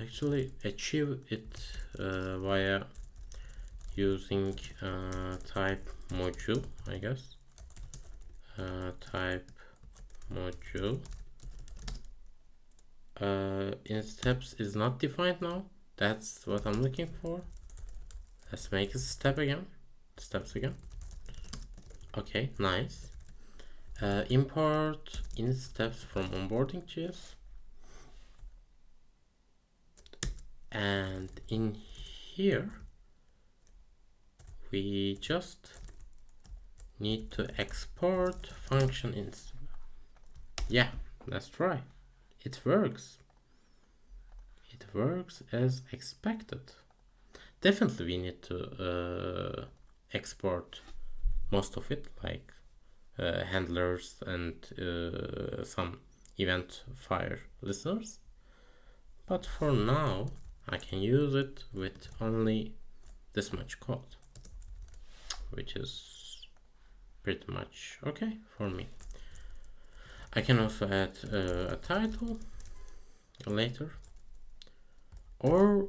actually achieve it via using type module, I guess. Type module. In steps is not defined now. That's what I'm looking for. Let's make a steps again. Okay, nice. Import in steps from onboarding.js, and in here we just need to export function in. Yeah, let's try. It works. It works as expected. Definitely we need to export most of it, like handlers and some event fire listeners. But for now, I can use it with only this much code, which is pretty much okay for me. I can also add a title later, or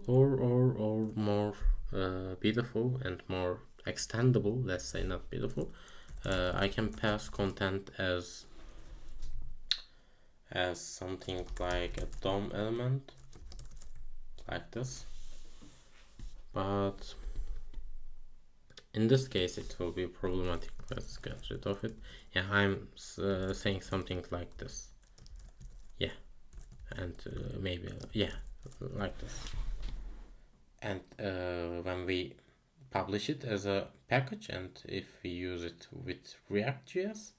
more beautiful and more extendable, let's say, not beautiful, I can pass content as something like a DOM element, like this. But in this case it will be problematic. Let's get rid of it. Yeah, I'm saying something like this. Yeah, and maybe yeah, like this. And when we publish it as a package, and if we use it with React.js,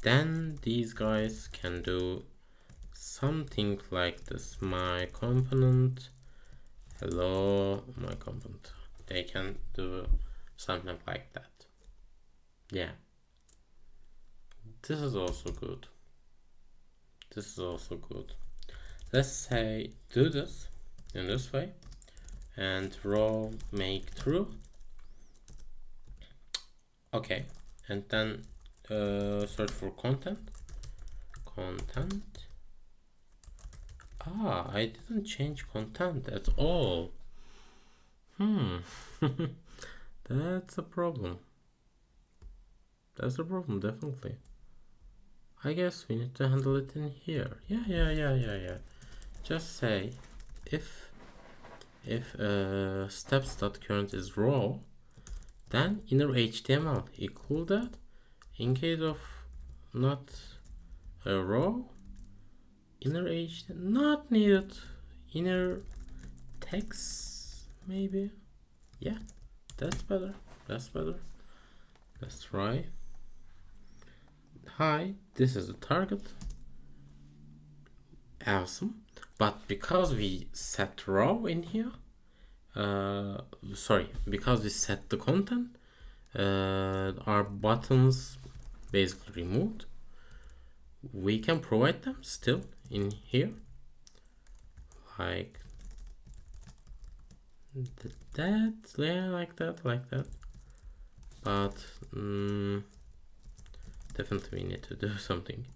then these guys can do something like this. My component, hello, my component. They can do something like that. Yeah. This is also good. This is also good. Let's say do this in this way and row make true. Okay, and then search for content. I didn't change content at all. That's a problem. That's a problem, definitely. I guess we need to handle it in here. Yeah. Just say if steps.current is raw, then inner HTML equal that. In case of not a raw, inner HTML not needed. Inner text maybe. Yeah, that's better. That's better. Let's try. Hi, this is the target. Awesome. But because we set raw in here, because we set the content, our buttons basically removed. We can provide them still in here, like that, yeah, like that. But definitely we need to do something.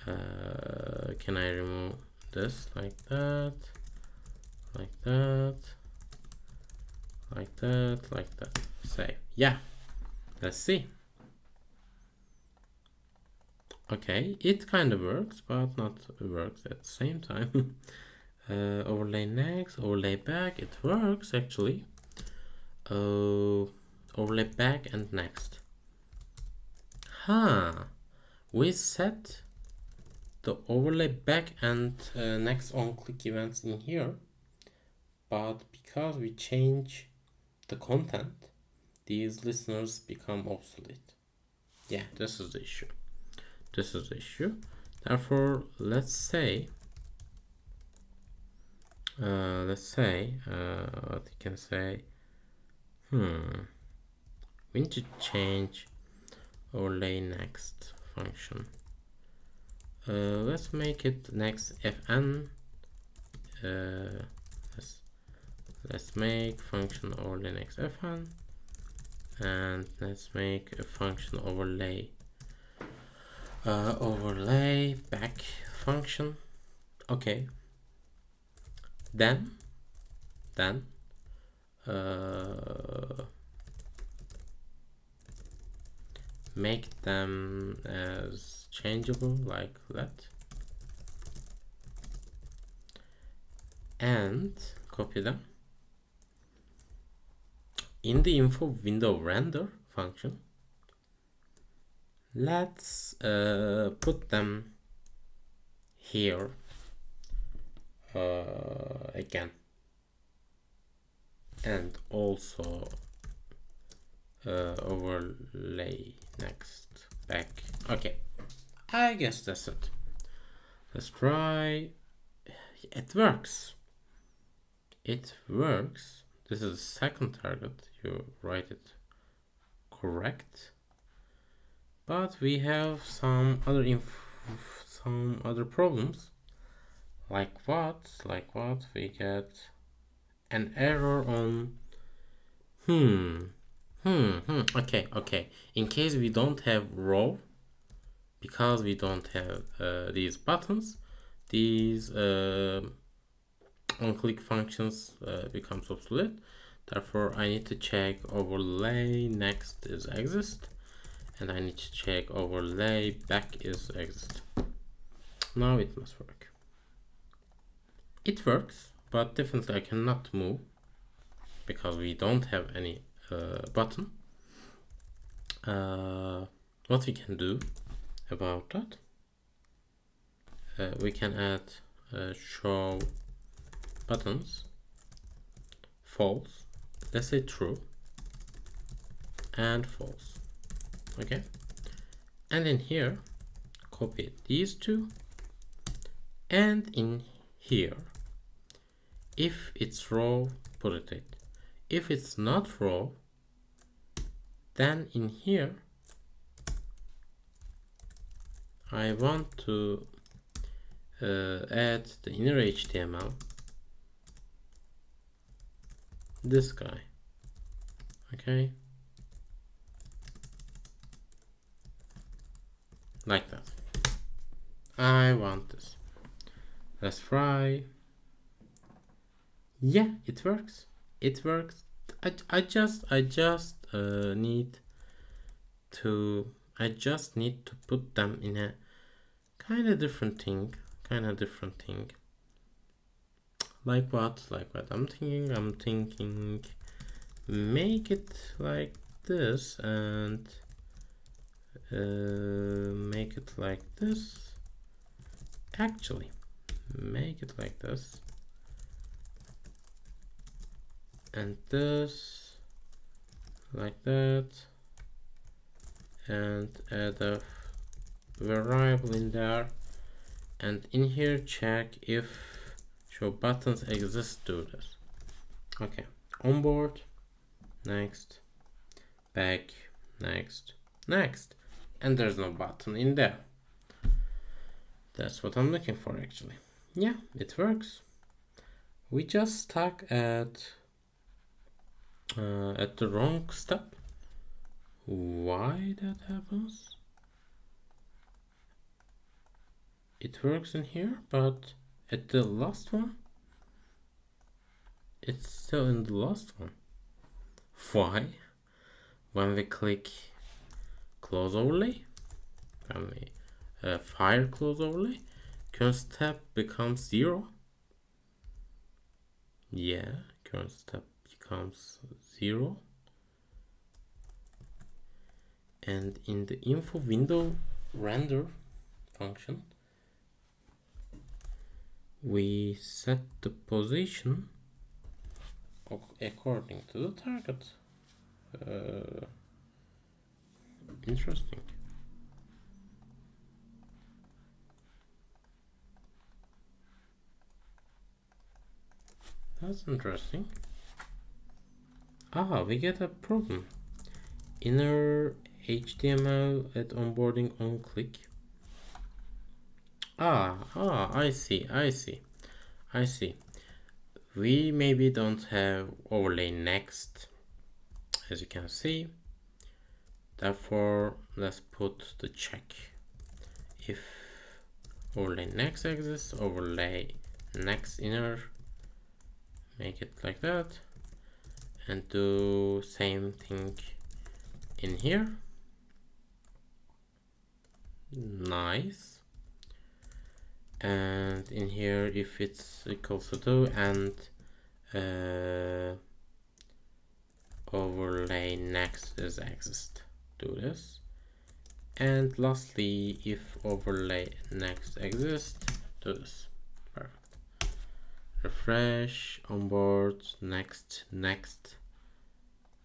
Can I remove this like that, save. Yeah, let's see. Okay, it kind of works, but not works at the same time. Overlay next, overlay back, it works actually. Overlay back and next. We set the overlay back and next on click events in here, but because we change the content, these listeners become obsolete. Yeah, this is the issue. Therefore, let's say what you can say, we need to change overlay next function. Let's make it next fn. Let's make function overlay next fn, and let's make a function overlay back function. Okay, then make them as changeable like that, and copy them in the info window render function. Let's put them here again, and also overlay next back. Okay, I guess that's it. Let's try. It works. This is the second target. You write it correct, but we have some other problems. Like what? We get an error on Okay. In case we don't have row, because we don't have these buttons, these on-click functions becomes obsolete. Therefore, I need to check overlay next is exist, and I need to check overlay back is exist. Now it must work. It works, but definitely I cannot move because we don't have any button. What we can do about that, we can add show buttons false, let's say true, and false. Okay, And in here, copy these two, and in here, if it's row, put it. If it's not row, then in here I want to add the inner HTML, this guy, okay, like that. I want this. Let's try. Yeah, it works. It works. I just need to put them in a kind of different thing. Like what? I'm thinking make it like this and make it like this. Actually, make it like this and this, like that, and add a variable in there, and in here check if show buttons exist. Do this. Okay, onboard, next, back, next, and there's no button in there. That's what I'm looking for actually. Yeah, it works. We just stuck at the wrong step. Why that happens? It works in here, but at the last one, it's still in the last one. Why? When we click close overlay, when we fire close overlay, current step becomes 0. Yeah, current step becomes 0. And in the info window render function, we set the position according to the target. Interesting. That's interesting. We get a problem. Inner HTML at onboarding on click. I see. We maybe don't have overlay next, as you can see. Therefore, let's put the check. If overlay next exists, overlay next inner, make it like that, and do same thing in here. Nice. And in here, if it's equals to 2, and overlay next is exist, do this. And lastly, if overlay next exists, do this. Perfect. Refresh, onboard, next,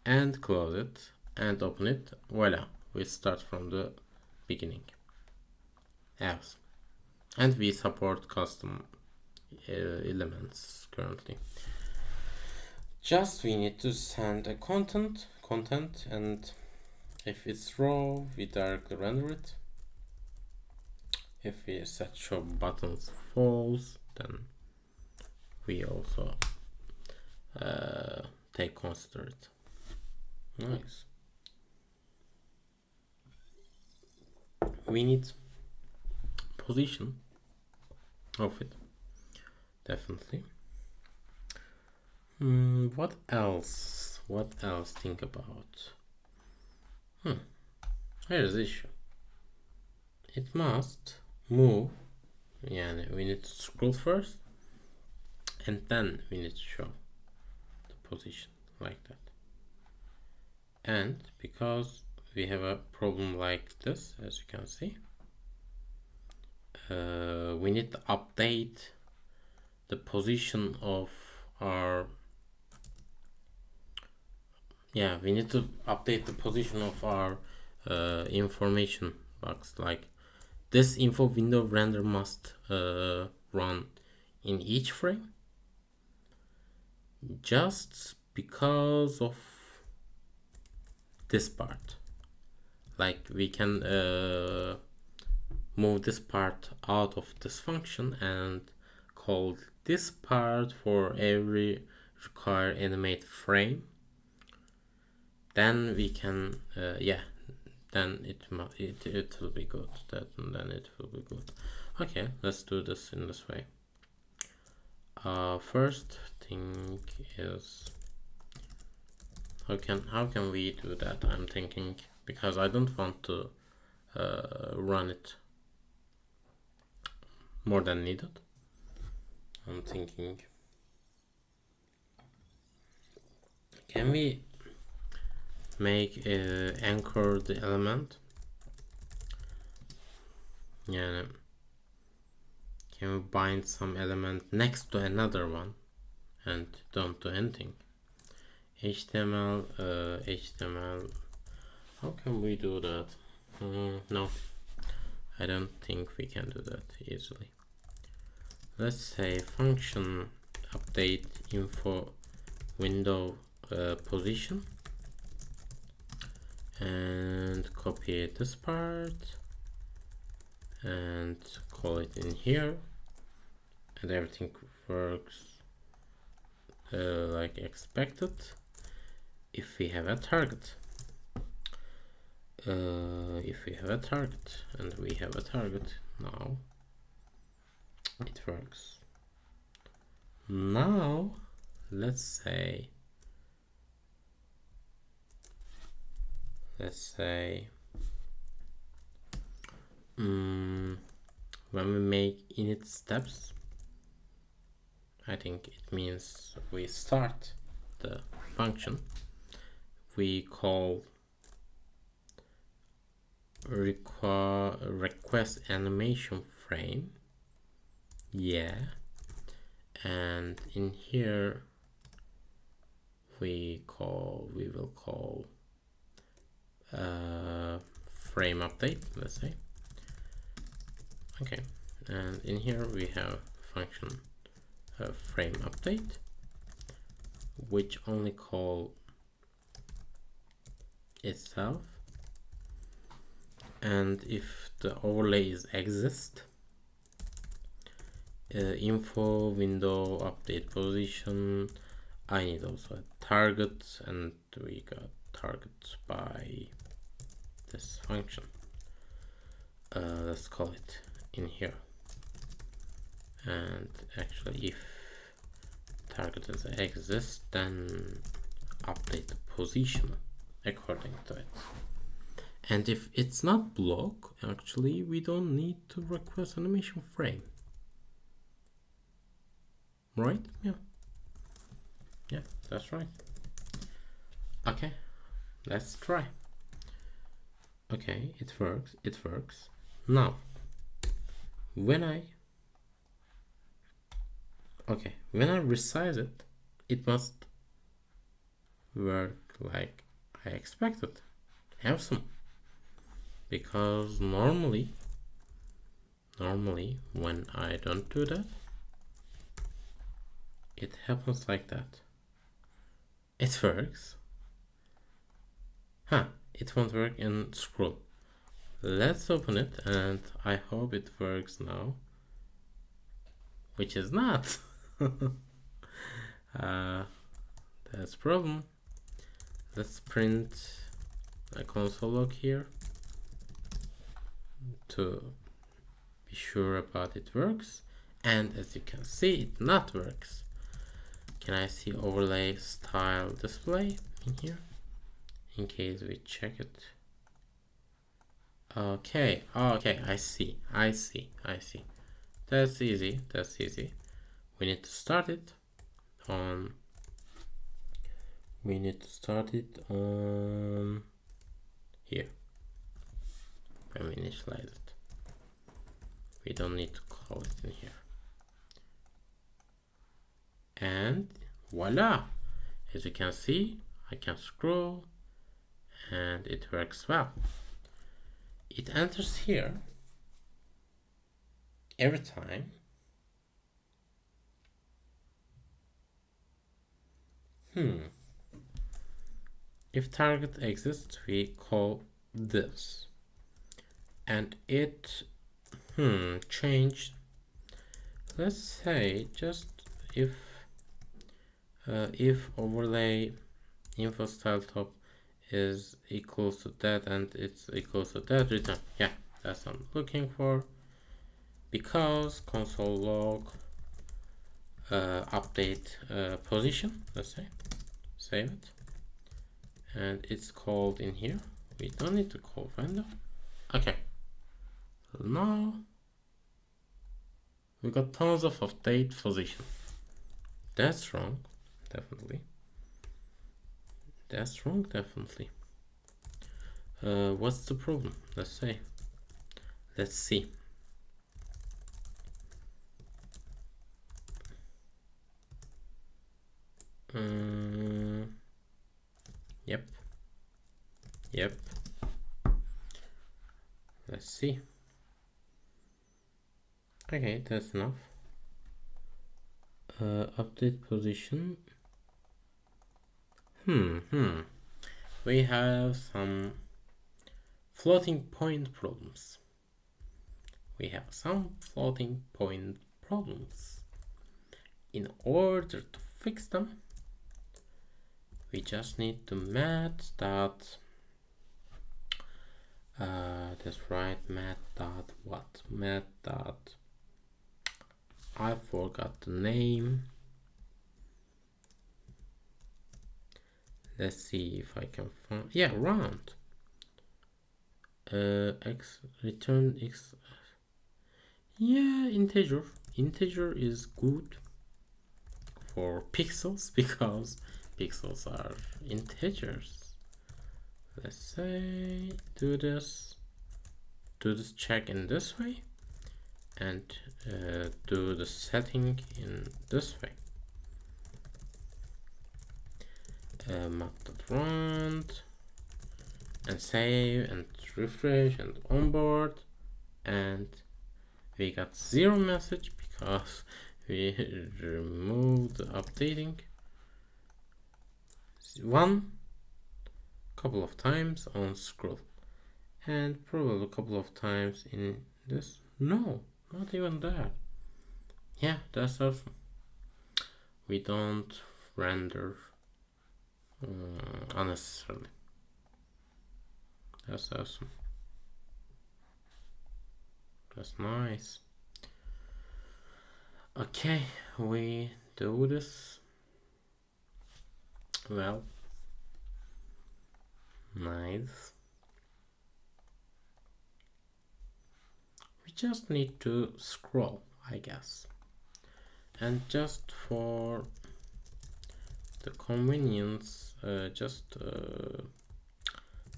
and close it and open it. Voila, we start from the beginning. Yes. And we support custom elements currently. Just we need to send a content, and if it's raw, we directly render it. If we set show buttons false, then we also consider it. Nice. We need position of it, definitely. What else think about? Here's the issue. It must move. Yeah, we need to scroll first, and then we need to show the position like that. And because we have a problem like this, as you can see, we need to update the position of our information box like this info window render must run in each frame just because of this part. Like we can move this part out of this function and call this part for every require animate frame. Then we can then it will be good. Then it will be good. Okay, let's do this in this way. First thing is how can we do that? I'm thinking, because I don't want to run it more than needed. I'm thinking, can we make anchor the element? Yeah, can we bind some element next to another one and don't do anything? HTML, how can we do that? No, I don't think we can do that easily. Let's say function update info window position, and copy this part and call it in here, and everything works like expected if we have a target. If we have a target, and we have a target now, it works. Now let's say when we make init steps, I think it means we start the function, we call request animation frame, and in here we will call frame update, let's say. Okay, and in here we have function frame update, which only call itself, and if the overlays exist, info window update position, I need also a target, and we got target by this function. Let's call it in here, and actually if target does exist, then update the position according to it. And if it's not block, actually we don't need to request animation frame, right? Yeah, that's right. Okay, let's try. Okay, it works. Now when I resize it, it must work like I expected. Have some, because normally when I don't do that, it happens like that. It works. It won't work in scroll. Let's open it, and I hope it works now, which is not. That's problem. Let's print a console log here to be sure about it works, and as you can see, it not works. Can I see overlay style display in here in case we check it? Okay, I see. That's easy. We need to start it on here. When we initialize it, we don't need to call it in here. And voila, as you can see, I can scroll and it works well. it enters here every time. If target exists, we call this, and it changed. Let's say just if overlay info style top is equals to that and it's equals to that, return. Yeah, that's what I'm looking for. Because console log update position, let's say, save it, and it's called in here. We don't need to call vendor. Okay, so now we got tons of update position. That's wrong, definitely. That's wrong, definitely. What's the problem? Let's see. Yep. Let's see. Okay, that's enough. Update position. We have some floating point problems. In order to fix them, we just need to mat dot. That's right, mat dot what? Mat dot. I forgot the name. Let's see if I can find. Yeah, round. X return x. Yeah, integer. Integer is good for pixels because pixels are integers. Let's say do this check in this way and do the setting in this way. Map.round and save and refresh and onboard, and we got 0 message because we removed the updating one couple of times on scroll and probably a couple of times in this. No, not even that. Yeah, that's awesome. We don't render unnecessarily. That's awesome. That's nice. Okay, we do this. Well, nice. We just need to scroll, I guess. And just for the convenience, let's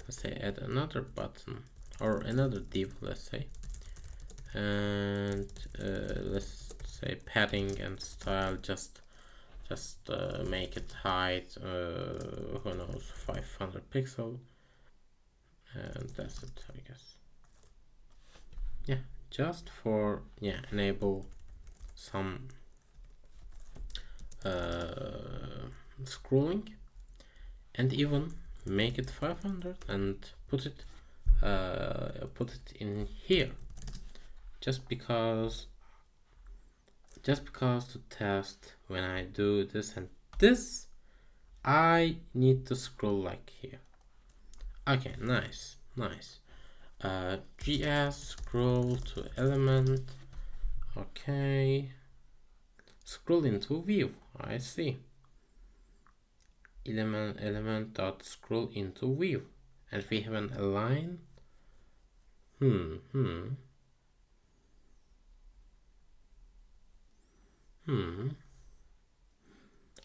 say add another button or another div, let's say, and let's say padding and style, just make it height, who knows, 500 pixel, and that's it, I guess. Yeah, just for enable some scrolling, and even make it 500 and put it in here, just because to test when I do this and this, I need to scroll like here. Okay, nice. GS scroll to element. Okay, scroll into view. I see. Element dot scroll into view, and we have an align.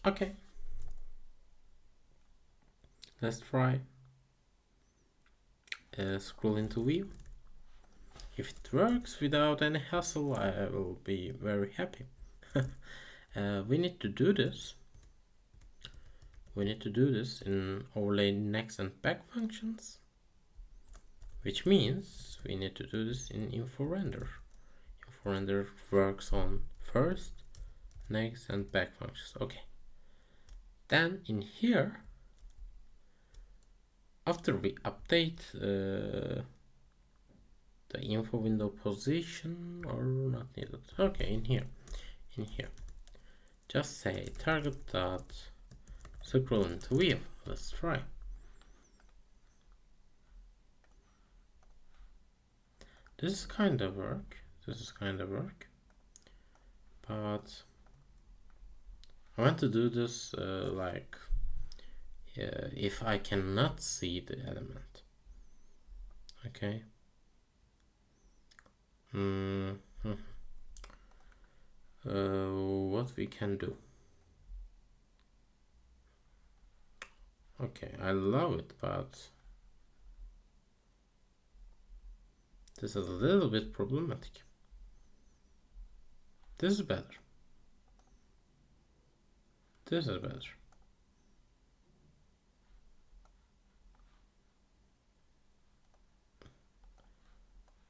Okay, let's try scroll into view. If it works without any hassle, I will be very happy. We need to do this. In overlay next and back functions. which means we need to do this in info render. Info render works on first, next, and back functions. Okay. Then in here, after we update the info window position, or not needed. Okay, in here, just say target dot scroll into view. Let's try. This is kind of work. But I want to do this like if I cannot see the element. Okay. What we can do. Okay, I love it, but this is a little bit problematic. This is better. This is better.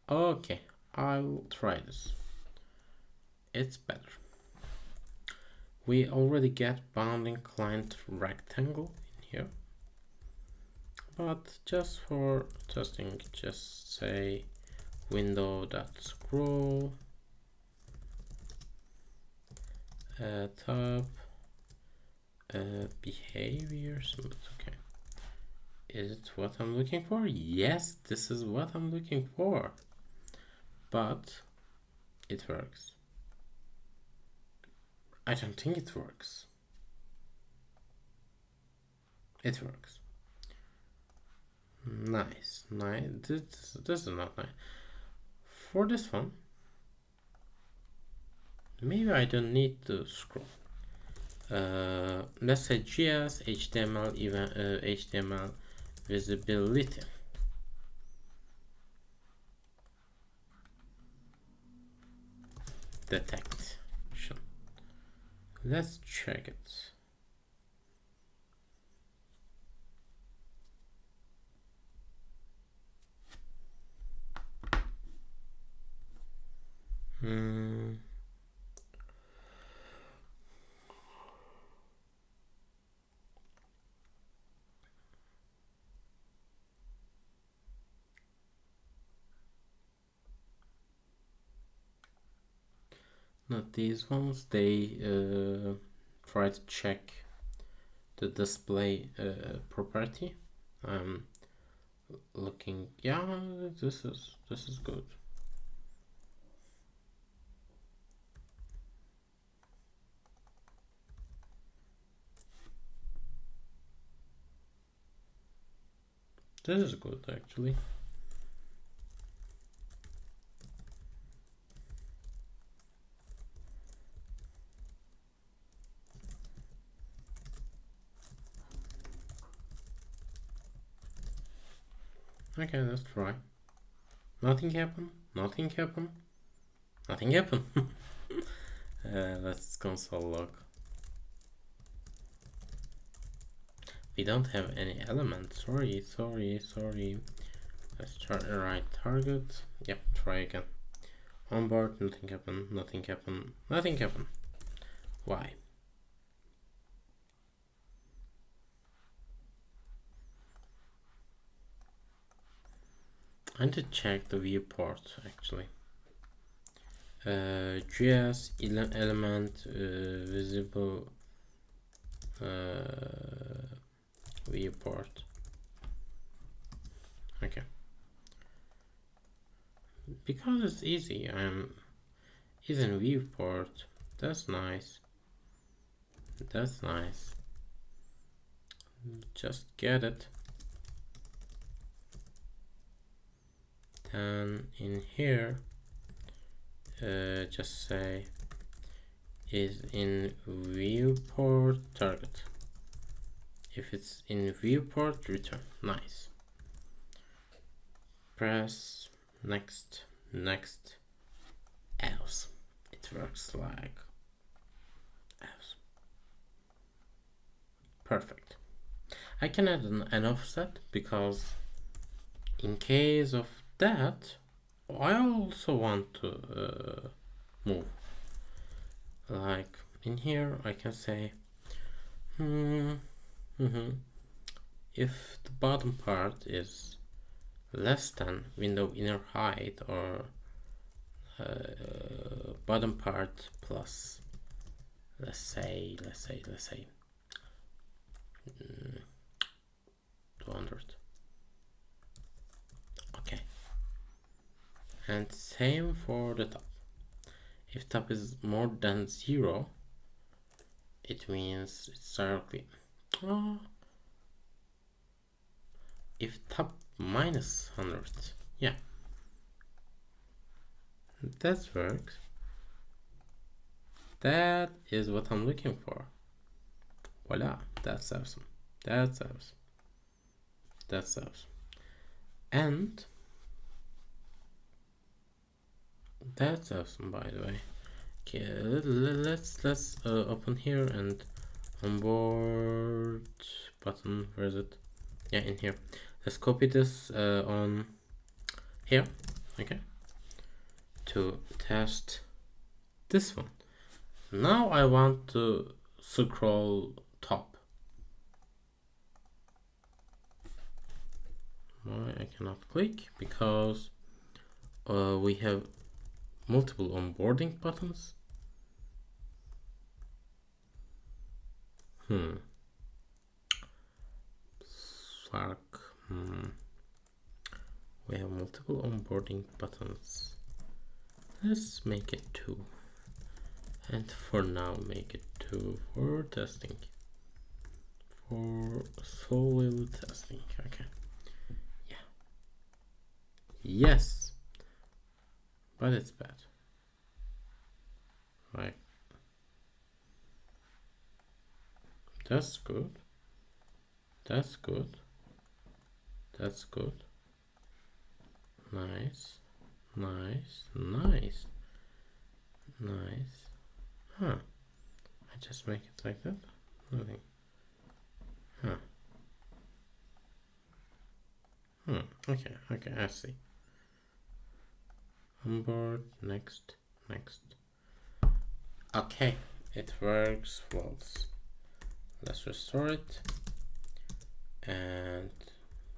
Okay, I'll try this. It's better. We already get bounding client rectangle in here, but just for testing, just say window.scroll top behaviors. Okay, is it what I'm looking for? Yes, this is what I'm looking for, but it works. I don't think it works. It works. Nice. This is not nice. For this one, maybe I don't need to scroll. Let's say JS HTML even HTML visibility. Detection. Let's check it. Not these ones. They try to check the display property. I'm looking. Yeah, this is good. This is good actually. Okay, let's try. Nothing happened. Let's console log. We don't have any element. Sorry. Let's try the right target. Yep, try again. Onboard, nothing happened. Why? I need to check the viewport actually. JS element visible viewport. Okay. Because it's easy, is in viewport. That's nice. Just get it. Then in here, just say is in viewport target. If it's in viewport, return. Nice. Press next, else. It works like else. Perfect. I can add an offset because in case of that, I also want to move. Like in here, I can say, if the bottom part is less than window inner height, or bottom part plus, let's say 200. Okay, and same for the top. If top is more than 0, it means it's directly. If top minus 100, yeah, that works. That is what I'm looking for. Voila, that's awesome. That's awesome. That's awesome. And that's awesome, by the way. Okay, let's open here and onboard button. Where is it? Yeah, in here. Let's copy this on here. Okay. To test this one. Now I want to scroll top. Why I cannot click? Because we have multiple onboarding buttons. Spark. We have multiple onboarding buttons. Let's make it 2. And for now, make it 2 for testing. For solid testing. Okay. Yeah. Yes. But it's bad. Right. That's good. That's good. That's good. Nice. Nice. Nice. Nice. Huh. I just make it like that? Nothing. Huh. Okay, okay, I see. Onboard, next. Okay, it works false. Let's restore it and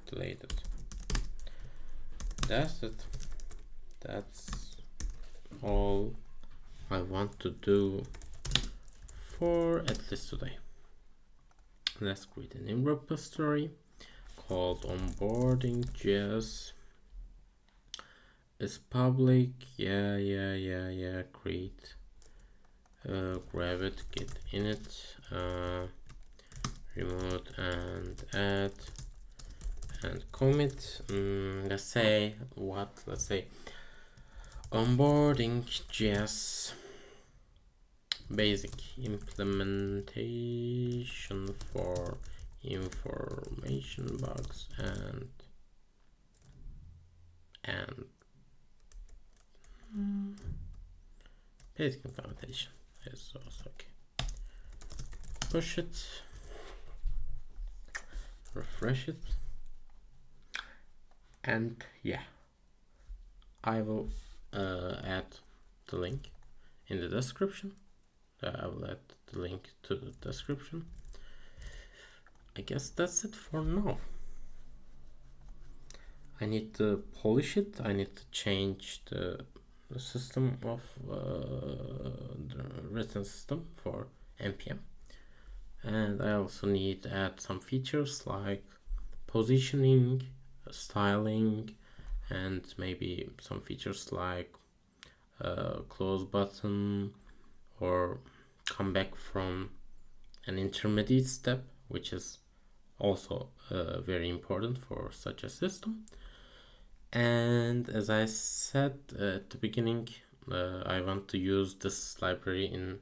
delete it. That's it. That's all I want to do for at least today. Let's create a new repository called Onboarding.js. It's public. Yeah. Create. Grab it, get init, remote and add and commit. Let's say Onboarding.js basic implementation for information bugs and basic implementation is also okay. Push it, refresh it, and yeah, I will add the link in the description. I will add the link to the description. I guess that's it for now. I need to polish it. I need to change the system of the written system for npm, and I also need to add some features like positioning, styling, and maybe some features like close button or come back from an intermediate step, which is also very important for such a system. And as I said at the beginning, I want to use this library in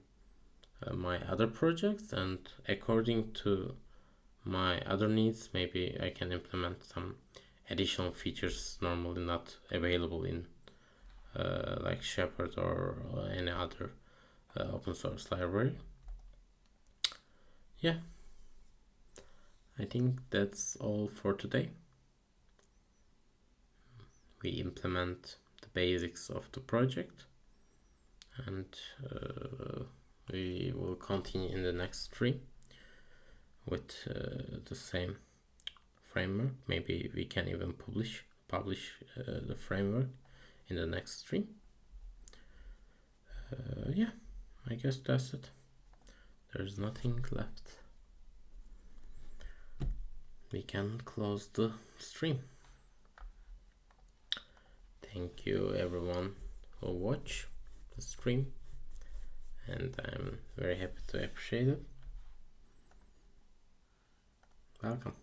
my other projects, and according to my other needs, maybe I can implement some additional features normally not available in like Shepherd or any other open source library. Yeah, I think that's all for today. we implement the basics of the project, and we will continue in the next stream with the same framework. Maybe we can even publish the framework in the next stream. Yeah, I guess that's it. There's nothing left. We can close the stream. Thank you everyone who watched the stream, and I'm very happy to appreciate it. Welcome.